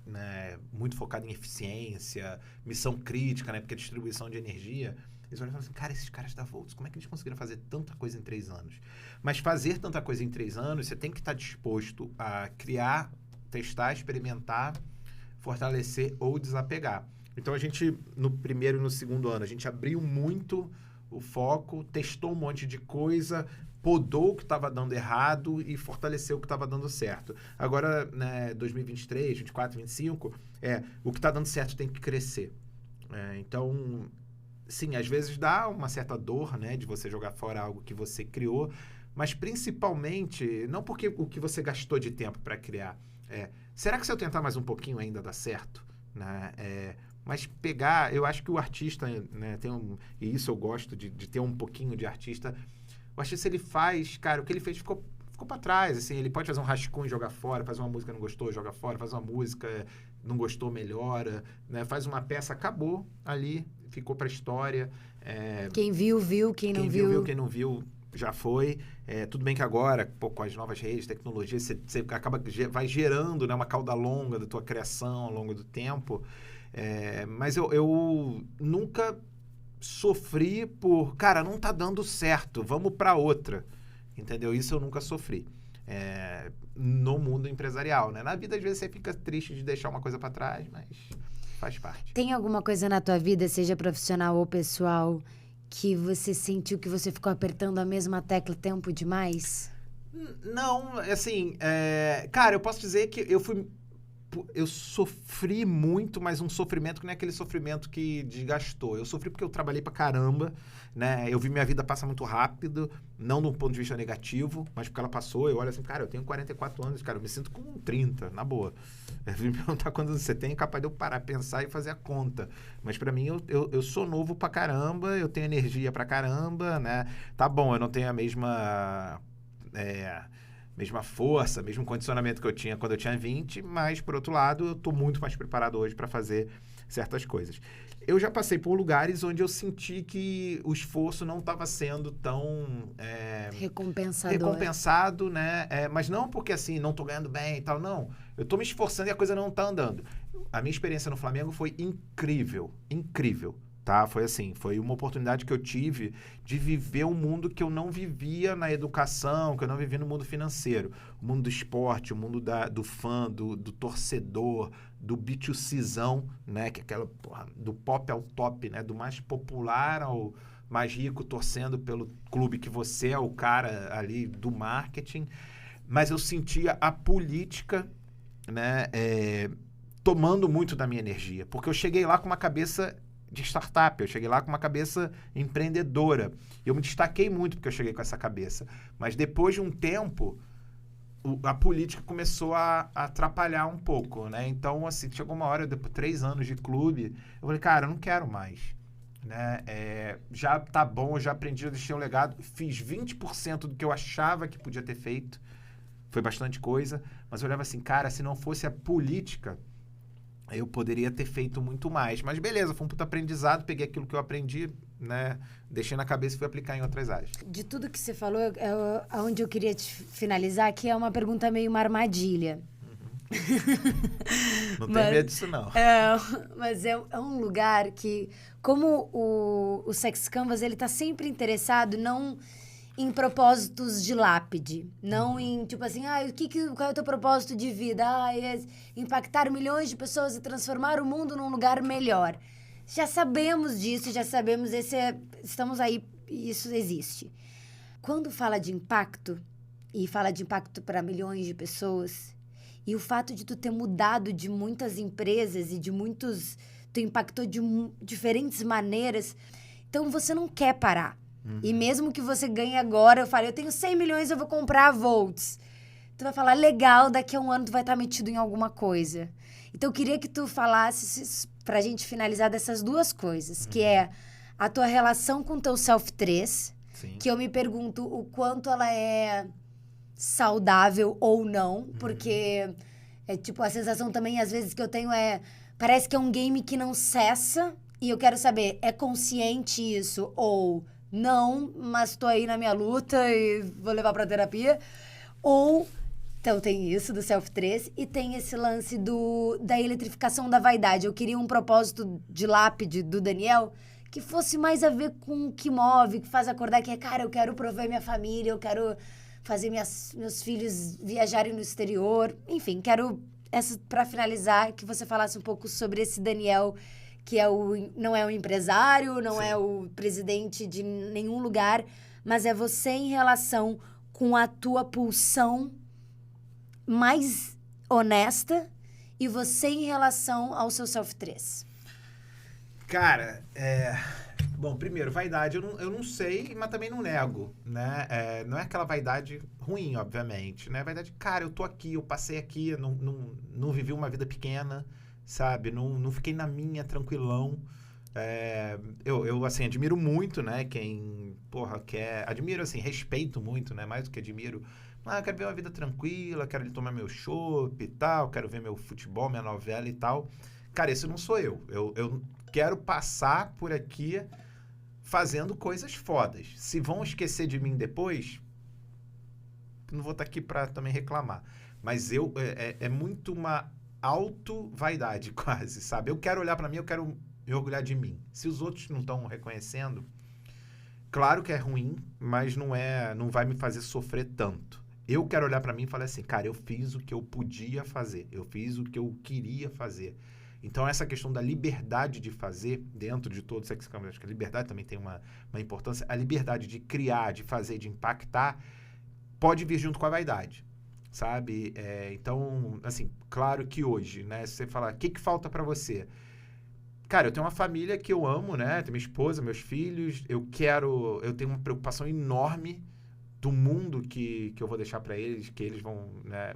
né, muito focada em eficiência, missão crítica, né, porque é distribuição de energia. Eles olham e falam assim, cara, esses caras da Volts, como é que eles conseguiram fazer tanta coisa em 3 anos? Mas fazer tanta coisa em 3 anos, você tem que estar disposto a criar, testar, experimentar fortalecer ou desapegar. Então, a gente, no primeiro e no segundo ano, a gente abriu muito o foco, testou um monte de coisa, podou o que estava dando errado e fortaleceu o que estava dando certo. Agora, né, 2023, 24, 25, o que está dando certo tem que crescer. Então, sim, às vezes dá uma certa dor, né, de você jogar fora algo que você criou, mas principalmente, não porque o que você gastou de tempo para criar. Será que se eu tentar mais um pouquinho ainda dá certo? Né? Mas pegar, eu acho que o artista, né, e isso eu gosto de ter um pouquinho de artista. O artista, ele faz, cara, o que ele fez ficou para trás, assim, ele pode fazer um rascunho e jogar fora, faz uma música, não gostou, joga fora, faz uma música, não gostou, melhora, né, faz uma peça, acabou ali, ficou para a história. Quem viu, viu, quem não viu, quem não viu, já foi. Tudo bem que agora, com as novas redes, tecnologia, você vai gerando, né, uma cauda longa da tua criação ao longo do tempo. Mas eu nunca sofri por, cara, não tá dando certo, vamos para outra. Entendeu? Isso eu nunca sofri. No mundo empresarial, né? Na vida, às vezes, você fica triste de deixar uma coisa para trás, mas faz parte. Tem alguma coisa na tua vida, seja profissional ou pessoal, que você sentiu que você ficou apertando a mesma tecla tempo demais? Não, assim, cara, eu posso dizer que eu sofri muito, mas um sofrimento que não é aquele sofrimento que desgastou. Eu sofri porque eu trabalhei pra caramba, né? Eu vi minha vida passar muito rápido, não de um ponto de vista negativo, mas porque ela passou, eu olho assim, cara, eu tenho 44 anos, cara, eu me sinto com 30, na boa. Eu vim me perguntar quantos você tem, é capaz de eu parar, pensar e fazer a conta. Mas pra mim, eu sou novo pra caramba, eu tenho energia pra caramba, né? Tá bom, eu não tenho a mesma força, mesmo condicionamento que eu tinha quando eu tinha 20, mas, por outro lado, eu estou muito mais preparado hoje para fazer certas coisas. Eu já passei por lugares onde eu senti que o esforço não estava sendo tão recompensado, né? Mas não porque, assim, não estou ganhando bem e tal, não. Eu estou me esforçando e a coisa não está andando. A minha experiência no Flamengo foi incrível, incrível. Tá? Foi assim, foi uma oportunidade que eu tive de viver um mundo que eu não vivia na educação, que eu não vivia no mundo financeiro. O mundo do esporte, o mundo do fã, do torcedor, do B2Czão, né? Que é aquela, porra, do pop ao top, né? Do mais popular ao mais rico, torcendo pelo clube que você é o cara ali do marketing. Mas eu sentia a política, né? Tomando muito da minha energia. Porque eu cheguei lá com uma cabeça de startup, eu cheguei lá com uma cabeça empreendedora. Eu me destaquei muito porque eu cheguei com essa cabeça. Mas depois de um tempo, a política começou a atrapalhar um pouco, né? Então, assim, chegou uma hora, depois de 3 anos de clube, eu falei, cara, eu não quero mais. Né? Já tá bom, eu já aprendi, eu deixei um legado, fiz 20% do que eu achava que podia ter feito. Foi bastante coisa, mas eu olhava assim, cara, se não fosse a política, eu poderia ter feito muito mais. Mas beleza, foi um puto aprendizado, peguei aquilo que eu aprendi, né? Deixei na cabeça e fui aplicar em outras áreas. De tudo que você falou, onde eu queria te finalizar aqui é uma pergunta meio uma armadilha. Não tem medo disso, não. Mas é um lugar que, como o Sex Canvas, ele tá sempre interessado não em propósitos de lápide, não em, tipo assim, qual é o teu propósito de vida? É impactar milhões de pessoas e transformar o mundo num lugar melhor. Já sabemos disso, estamos aí, isso existe. Quando fala de impacto, e fala de impacto para milhões de pessoas, e o fato de tu ter mudado de muitas empresas e tu impactou de diferentes maneiras, então você não quer parar. E mesmo que você ganhe agora, eu tenho 100 milhões, eu vou comprar a Volts. Tu vai falar, legal, daqui a um ano tu vai estar metido em alguma coisa. Então eu queria que tu falasse, pra gente finalizar, dessas duas coisas, que é a tua relação com o teu Self3, que eu me pergunto o quanto ela é saudável ou não, porque a sensação também, às vezes, que eu tenho parece que é um game que não cessa, e eu quero saber, é consciente isso ou não, mas tô aí na minha luta e vou levar pra terapia, ou... Então, tem isso do Self3 e tem esse lance da eletrificação da vaidade. Eu queria um propósito de lápide do Daniel que fosse mais a ver com o que move, que faz acordar, que cara, eu quero prover minha família, eu quero fazer meus filhos viajarem no exterior. Enfim, quero para finalizar, que você falasse um pouco sobre esse Daniel, que não é o empresário, não é o presidente de nenhum lugar, mas é você em relação com a tua pulsão mais honesta e você em relação ao seu self-3. Cara, bom, primeiro, vaidade eu não sei, mas também não nego, né? Não é aquela vaidade ruim, obviamente, né? Vaidade, cara, eu tô aqui, eu passei aqui, não vivi uma vida pequena, sabe? Não fiquei na minha, tranquilão. Eu, assim, admiro muito, né? Quem, quer... Admiro, assim, respeito muito, né? Mais do que admiro. Eu quero ver uma vida tranquila, quero ali tomar meu chopp e tal, quero ver meu futebol, minha novela e tal. Cara, esse não sou eu. Eu quero passar por aqui fazendo coisas fodas. Se vão esquecer de mim depois, não vou estar aqui pra também reclamar. Mas é muito uma auto-vaidade quase, sabe? Eu quero olhar pra mim, eu quero me orgulhar de mim. Se os outros não estão reconhecendo, claro que é ruim, mas não vai me fazer sofrer tanto. Eu quero olhar pra mim e falar assim, cara, eu fiz o que eu podia fazer, eu fiz o que eu queria fazer. Então, essa questão da liberdade de fazer dentro de todo o Sexy Canvas, acho que a liberdade também tem uma importância, a liberdade de criar, de fazer, de impactar, pode vir junto com a vaidade, sabe? Então, assim, claro que hoje, né, se você falar, o que falta pra você? Cara, eu tenho uma família que eu amo, né? Tenho minha esposa, meus filhos. Eu tenho uma preocupação enorme do mundo que eu vou deixar para eles, que eles vão, né?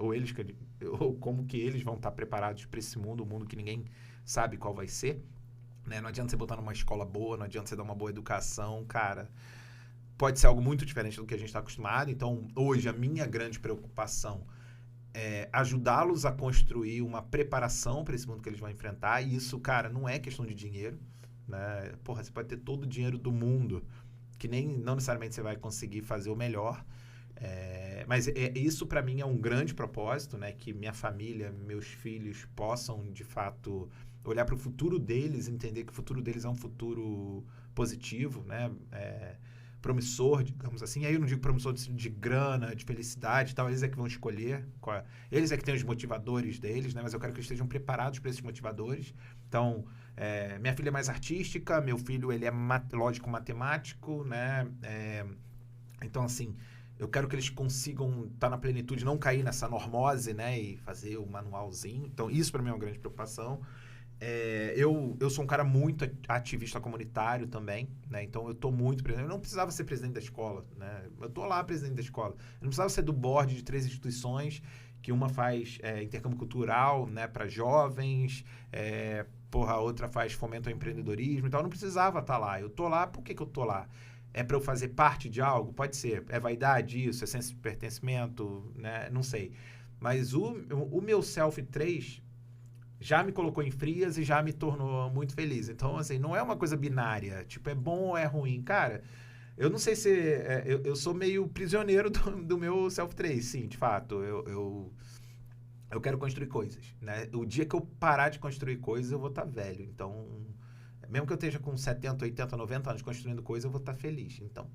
Ou como que eles vão estar preparados para esse mundo, um mundo que ninguém sabe qual vai ser, né? Não adianta você botar numa escola boa, não adianta você dar uma boa educação, cara. Pode ser algo muito diferente do que a gente está acostumado. Então, hoje, a minha grande preocupação é ajudá-los a construir uma preparação para esse mundo que eles vão enfrentar. E isso, cara, não é questão de dinheiro, né? Você pode ter todo o dinheiro do mundo, que não necessariamente você vai conseguir fazer o melhor. Mas isso, para mim, é um grande propósito, né? Que minha família, meus filhos possam, de fato, olhar para o futuro deles, entender que o futuro deles é um futuro positivo, né? Promissor, digamos assim. E aí eu não digo promissor de grana, de felicidade e tal. Eles é que vão escolher. Eles é que têm os motivadores deles, né? Mas eu quero que eles estejam preparados para esses motivadores. Então, minha filha é mais artística, meu filho, ele é lógico matemático, né? Então, assim, eu quero que eles consigam estar na plenitude, não cair nessa normose, né? E fazer o manualzinho. Então, isso para mim é uma grande preocupação. Eu sou um cara muito ativista comunitário também, né? Então eu tô muito presente. Eu não precisava ser presidente da escola, né? Eu tô lá presidente da escola. Eu não precisava ser do board de 3 instituições, que uma faz intercâmbio cultural, né, para jovens, a outra faz fomento ao empreendedorismo. Então eu não precisava estar lá. Eu tô lá, por que eu tô lá? É para eu fazer parte de algo? Pode ser. É vaidade isso? É senso de pertencimento? Né? Não sei. Mas o meu Self 3 já me colocou em frias e já me tornou muito feliz. Então, assim, não é uma coisa binária. Tipo, é bom ou é ruim. Cara, eu não sei se... eu sou meio prisioneiro do meu Self-3, sim, de fato. Eu quero construir coisas, né? O dia que eu parar de construir coisas, eu vou estar velho. Então, mesmo que eu esteja com 70, 80, 90 anos construindo coisas, eu vou estar feliz. Então,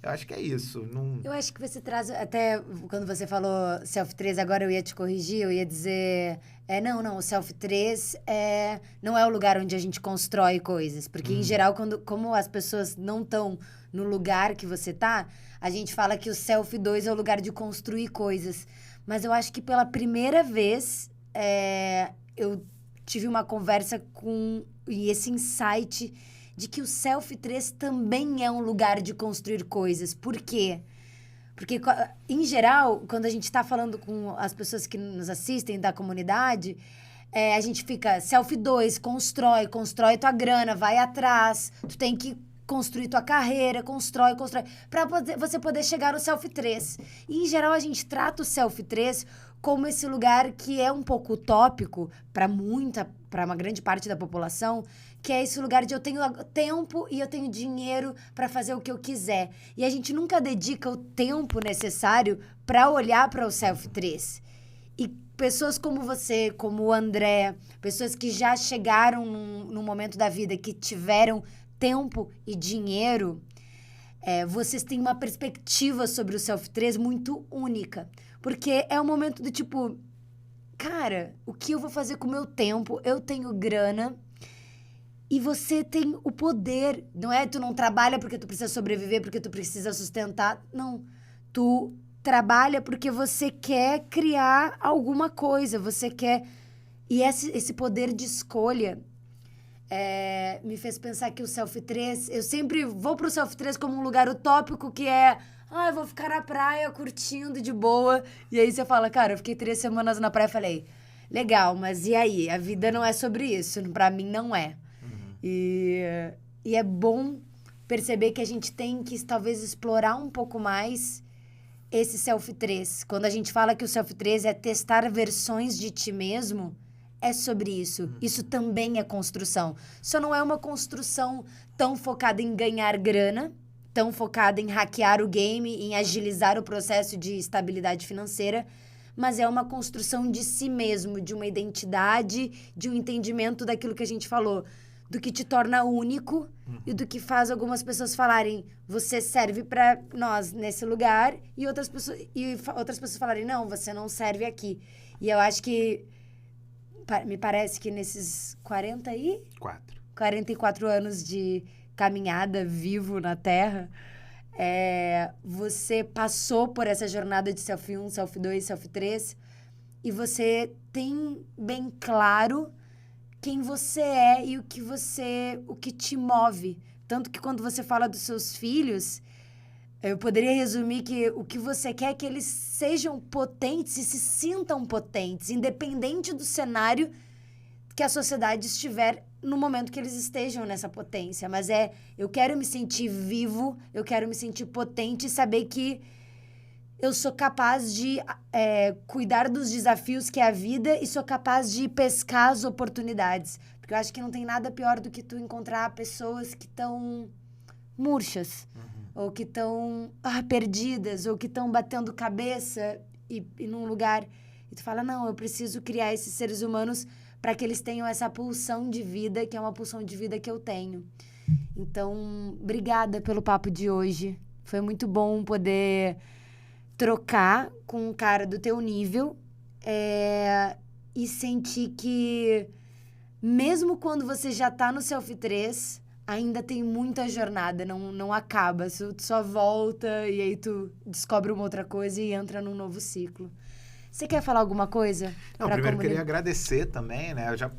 eu acho que é isso. Eu acho que você traz... Até quando você falou Self-3, agora eu ia te corrigir, eu ia dizer... Não, o Self-3 não é o lugar onde a gente constrói coisas. Porque, em geral, como as pessoas não estão no lugar que você tá, a gente fala que o Self-2 é o lugar de construir coisas. Mas eu acho que pela primeira vez eu tive uma conversa e esse insight de que o Self-3 também é um lugar de construir coisas. Por quê? Porque, em geral, quando a gente está falando com as pessoas que nos assistem da comunidade, a gente fica Self-2, constrói tua grana, vai atrás, tu tem que construir tua carreira, constrói, para você poder chegar no Self-3. E, em geral, a gente trata o Self-3 como esse lugar que é um pouco utópico para uma grande parte da população, que é esse lugar de eu tenho tempo e eu tenho dinheiro para fazer o que eu quiser. E a gente nunca dedica o tempo necessário para olhar para o Self-3. E pessoas como você, como o André, pessoas que já chegaram num momento da vida que tiveram tempo e dinheiro, vocês têm uma perspectiva sobre o Self-3 muito única. Porque é um momento do tipo... cara, o que eu vou fazer com o meu tempo? Eu tenho grana e você tem o poder. Não é tu não trabalha porque tu precisa sobreviver, porque tu precisa sustentar. Não. Tu trabalha porque você quer criar alguma coisa, você quer... E esse poder de escolha me fez pensar que o Selfie 3... Eu sempre vou pro Selfie 3 como um lugar utópico que é... eu vou ficar na praia curtindo de boa. E aí você fala, cara, eu fiquei 3 semanas na praia e falei... Legal, mas e aí? A vida não é sobre isso. Pra mim, não é. E é bom perceber que a gente tem que talvez explorar um pouco mais esse Selfie 3. Quando a gente fala que o Selfie 3 é testar versões de ti mesmo, é sobre isso. Isso também é construção. Só não é uma construção tão focada em ganhar grana, tão focada em hackear o game, em agilizar o processo de estabilidade financeira, mas é uma construção de si mesmo, de uma identidade, de um entendimento daquilo que a gente falou, do que te torna único e do que faz algumas pessoas falarem você serve pra nós nesse lugar e outras pessoas falarem não, você não serve aqui. E eu acho que me parece que nesses 44 anos de caminhada vivo na Terra, você passou por essa jornada de Selfie 1, Selfie 2, Selfie 3 e você tem bem claro quem você é e o que te move. Tanto que quando você fala dos seus filhos, eu poderia resumir que o que você quer é que eles sejam potentes e se sintam potentes, independente do cenário que a sociedade estiver no momento que eles estejam nessa potência. Mas eu quero me sentir vivo, eu quero me sentir potente e saber que eu sou capaz de cuidar dos desafios que é a vida e sou capaz de pescar as oportunidades. Porque eu acho que não tem nada pior do que tu encontrar pessoas que estão murchas, ou que estão perdidas, ou que estão batendo cabeça e num lugar. E tu fala, não, eu preciso criar esses seres humanos para que eles tenham essa pulsão de vida, que é uma pulsão de vida que eu tenho. Então, obrigada pelo papo de hoje. Foi muito bom poder trocar com um cara do teu nível e sentir que mesmo quando você já tá no Selfie 3, ainda tem muita jornada, não acaba. Tu só volta e aí tu descobre uma outra coisa e entra num novo ciclo. Você quer falar alguma coisa? Não, primeiro eu queria agradecer também, né? Eu já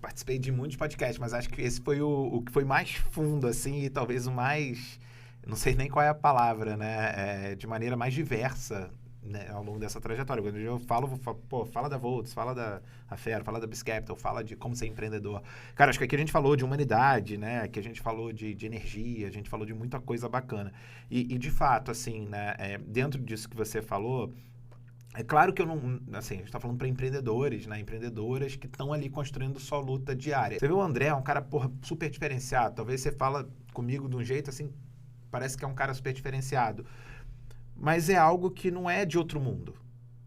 participei de muitos podcasts, mas acho que esse foi o que foi mais fundo, assim, e talvez o mais... Não sei nem qual é a palavra, né? De maneira mais diversa, né? Ao longo dessa trajetória. Quando eu fala da Volts, fala da Fera, fala da BizCapital, fala de como ser empreendedor. Cara, acho que aqui a gente falou de humanidade, né? Aqui a gente falou de energia, a gente falou de muita coisa bacana. E de fato, assim, né? Dentro disso que você falou, é claro que eu não... Assim, a gente tá falando para empreendedores, né? Empreendedoras que estão ali construindo sua luta diária. Você vê o André, é um cara, super diferenciado. Talvez você fala comigo de um jeito, assim... Parece que é um cara super diferenciado. Mas é algo que não é de outro mundo,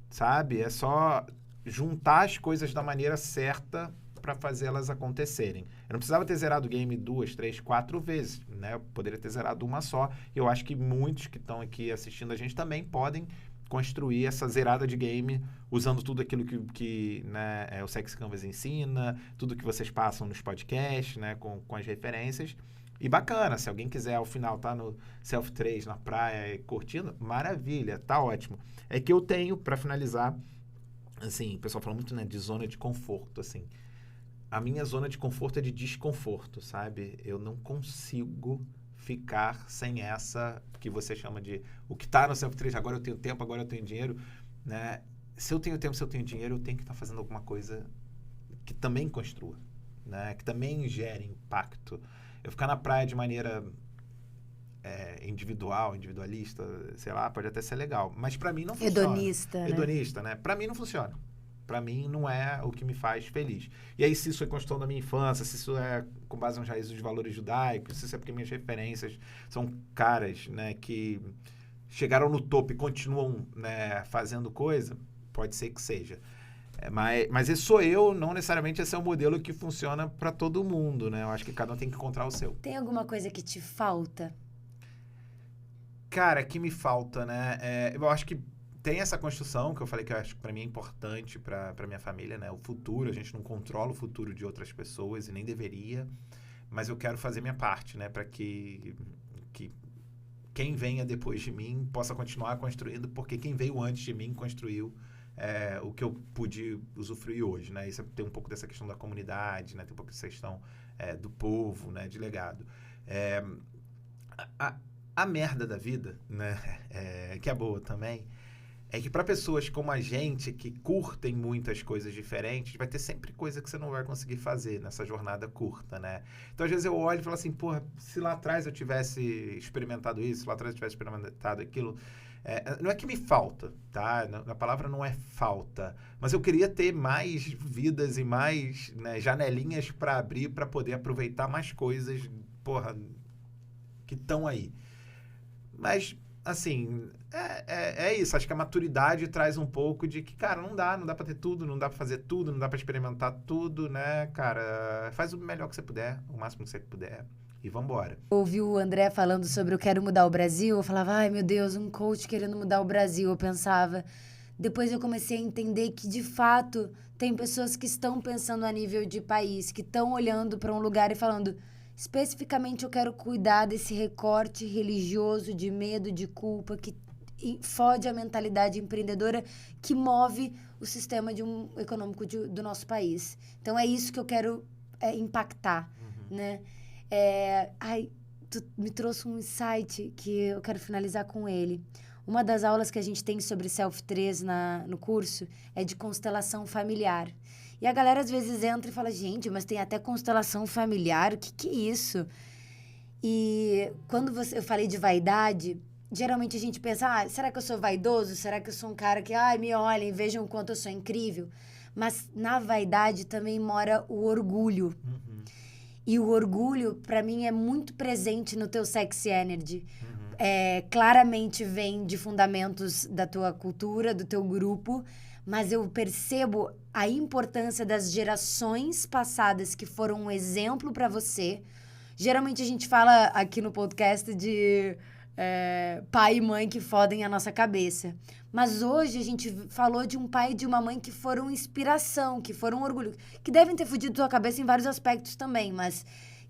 sabe? É só juntar as coisas da maneira certa para fazer elas acontecerem. Eu não precisava ter zerado o game 2, 3, 4 vezes, né? Eu poderia ter zerado uma só. E eu acho que muitos que estão aqui assistindo a gente também podem construir essa zerada de game usando tudo aquilo que né, o Sexy Canvas ensina, tudo que vocês passam nos podcasts, né, com as referências. E bacana, se alguém quiser ao final tá no Selfie 3 na praia curtindo, maravilha, tá ótimo. É que eu tenho, para finalizar, assim, o pessoal fala muito, né, de zona de conforto, assim. A minha zona de conforto é de desconforto, sabe? Eu não consigo ficar sem essa que você chama de o que tá no Selfie 3, agora eu tenho tempo, agora eu tenho dinheiro, né? Se eu tenho tempo, se eu tenho dinheiro, eu tenho que estar fazendo alguma coisa que também construa, né? Que também gere impacto. Eu ficar na praia de maneira individualista, sei lá, pode até ser legal. Mas pra mim não funciona. Hedonista, né? Pra mim não funciona. Pra mim não é o que me faz feliz. E aí, se isso é construção da minha infância, se isso é com base nas raízes dos valores judaicos, se isso é porque minhas referências são caras, né, que chegaram no topo e continuam, né, fazendo coisa, pode ser que seja. Mas esse sou eu, não necessariamente esse é um modelo que funciona para todo mundo, né? Eu acho que cada um tem que encontrar o seu. Tem alguma coisa que te falta? Cara, que me falta, né? Eu acho que tem essa construção que eu falei que eu acho que para mim é importante para minha família, né? O futuro, a gente não controla o futuro de outras pessoas e nem deveria, mas eu quero fazer minha parte, né? Para que quem venha depois de mim possa continuar construindo, porque quem veio antes de mim construiu o que eu pude usufruir hoje, né? Isso tem um pouco dessa questão da comunidade, né? Tem um pouco dessa questão do povo, né? De legado. A merda da vida, né? Que é boa também, é que para pessoas como a gente, que curtem muitas coisas diferentes, vai ter sempre coisa que você não vai conseguir fazer nessa jornada curta, né? Então, às vezes eu olho e falo assim, porra, se lá atrás eu tivesse experimentado isso, se lá atrás eu tivesse experimentado aquilo, não é que me falta, tá? A palavra não é falta, mas eu queria ter mais vidas e mais, né, janelinhas para abrir, para poder aproveitar mais coisas, porra, que estão aí. Mas, assim, é isso. Acho que a maturidade traz um pouco de que, cara, não dá pra ter tudo, não dá pra fazer tudo, não dá pra experimentar tudo, né, cara? Faz o melhor que você puder, o máximo que você puder, e vambora. Ouvi o André falando sobre eu quero mudar o Brasil, eu falava, ai meu Deus, um coach querendo mudar o Brasil, eu pensava. Depois eu comecei a entender que, de fato, tem pessoas que estão pensando a nível de país, que estão olhando para um lugar e falando... Especificamente, eu quero cuidar desse recorte religioso de medo, de culpa, que fode a mentalidade empreendedora que move o sistema econômico do nosso país. Então, é isso que eu quero impactar, né? Tu me trouxe um insight que eu quero finalizar com ele. Uma das aulas que a gente tem sobre Self-3 no curso é de constelação familiar. E a galera às vezes entra e fala, gente, mas tem até constelação familiar, o que é isso? E quando eu falei de vaidade, geralmente a gente pensa, será que eu sou vaidoso? Será que eu sou um cara que, me olhem, vejam o quanto eu sou incrível? Mas na vaidade também mora o orgulho. E o orgulho, pra mim, é muito presente no teu sexy energy. Claramente vem de fundamentos da tua cultura, do teu grupo, mas eu percebo a importância das gerações passadas que foram um exemplo para você. Geralmente a gente fala aqui no podcast de pai e mãe que fodem a nossa cabeça. Mas hoje a gente falou de um pai e de uma mãe que foram inspiração, que foram orgulho, que devem ter fudido tua cabeça em vários aspectos também, mas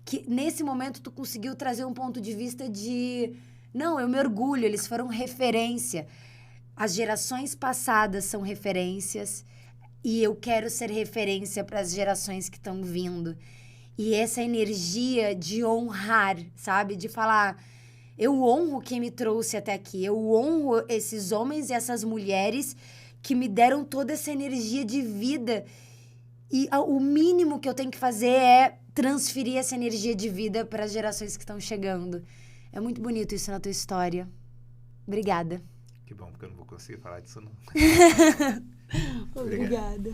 que nesse momento tu conseguiu trazer um ponto de vista de... Não, eu me orgulho, eles foram referência. As gerações passadas são referências e eu quero ser referência para as gerações que estão vindo. E essa energia de honrar, sabe? De falar, eu honro quem me trouxe até aqui, eu honro esses homens e essas mulheres que me deram toda essa energia de vida. E o mínimo que eu tenho que fazer é transferir essa energia de vida para as gerações que estão chegando. É muito bonito isso na tua história. Obrigada. Que bom, porque eu não vou conseguir falar disso, não. Obrigada.